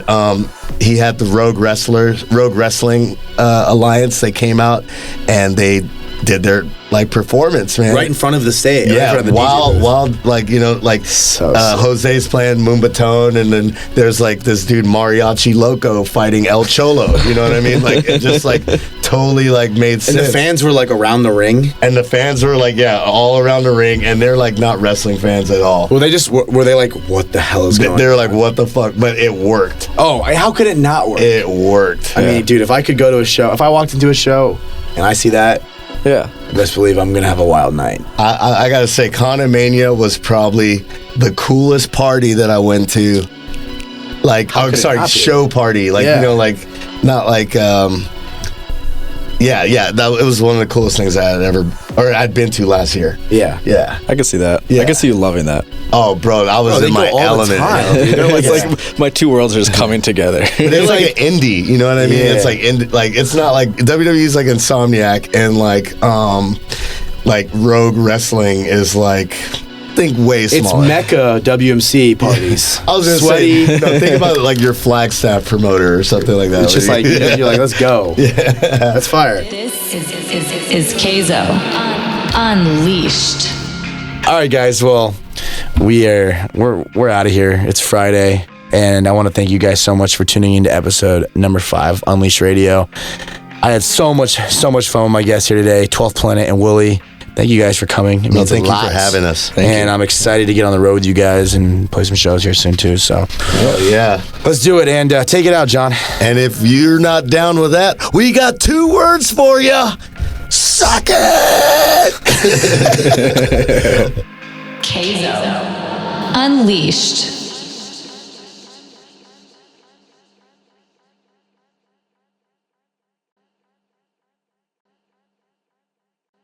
he had the Rogue Wrestling Alliance. They came out and they did their like performance, man, right in front of the stage. Yeah, right in front of the while like Jose's playing Moombatone, and then there's like this dude Mariachi Loco fighting El Cholo. You know what I mean? Like it just like totally like made sense. And the fans were like around the ring, and the fans were like all around the ring, and they're like not wrestling fans at all. Well, they just were they like, what the hell is going on? They were like, what the fuck? But it worked. Oh, how could it not work? It worked. I mean, dude, if I could go to a show, if I walked into a show and I see that. Yeah. Best believe I'm going to have a wild night. I got to say, Conomania was probably the coolest party that I went to. Like, show party. Like, you know, like, not like, it was one of the coolest things I'd been to last year. Yeah. Yeah. I can see that. Yeah. I can see you loving that. Oh, bro, I was in my element. It's like my two worlds are just coming together. But it's like an indie, you know what I mean? Yeah. It's like it's not like WWE's like Insomniac, and like Rogue Wrestling is like think way smaller. It's Mecca WMC parties. I was gonna Sweaty. say, think about it like your Flagstaff promoter or something like that. It's just like you're like, let's go. Yeah, that's fire. This is Kayzo Unleashed. All right, guys. Well, we're out of here. It's Friday, and I want to thank you guys so much for tuning into episode number 5, Unleashed Radio. I had so much fun with my guests here today, 12th Planet and Wooli. Thank you guys for coming. It means thank a lot. you for having us. And I'm excited to get on the road with you guys and play some shows here soon too. So, yeah, let's do it and take it out, John. And if you're not down with that, we got 2 words for you. Suck it. Kayzo Unleashed.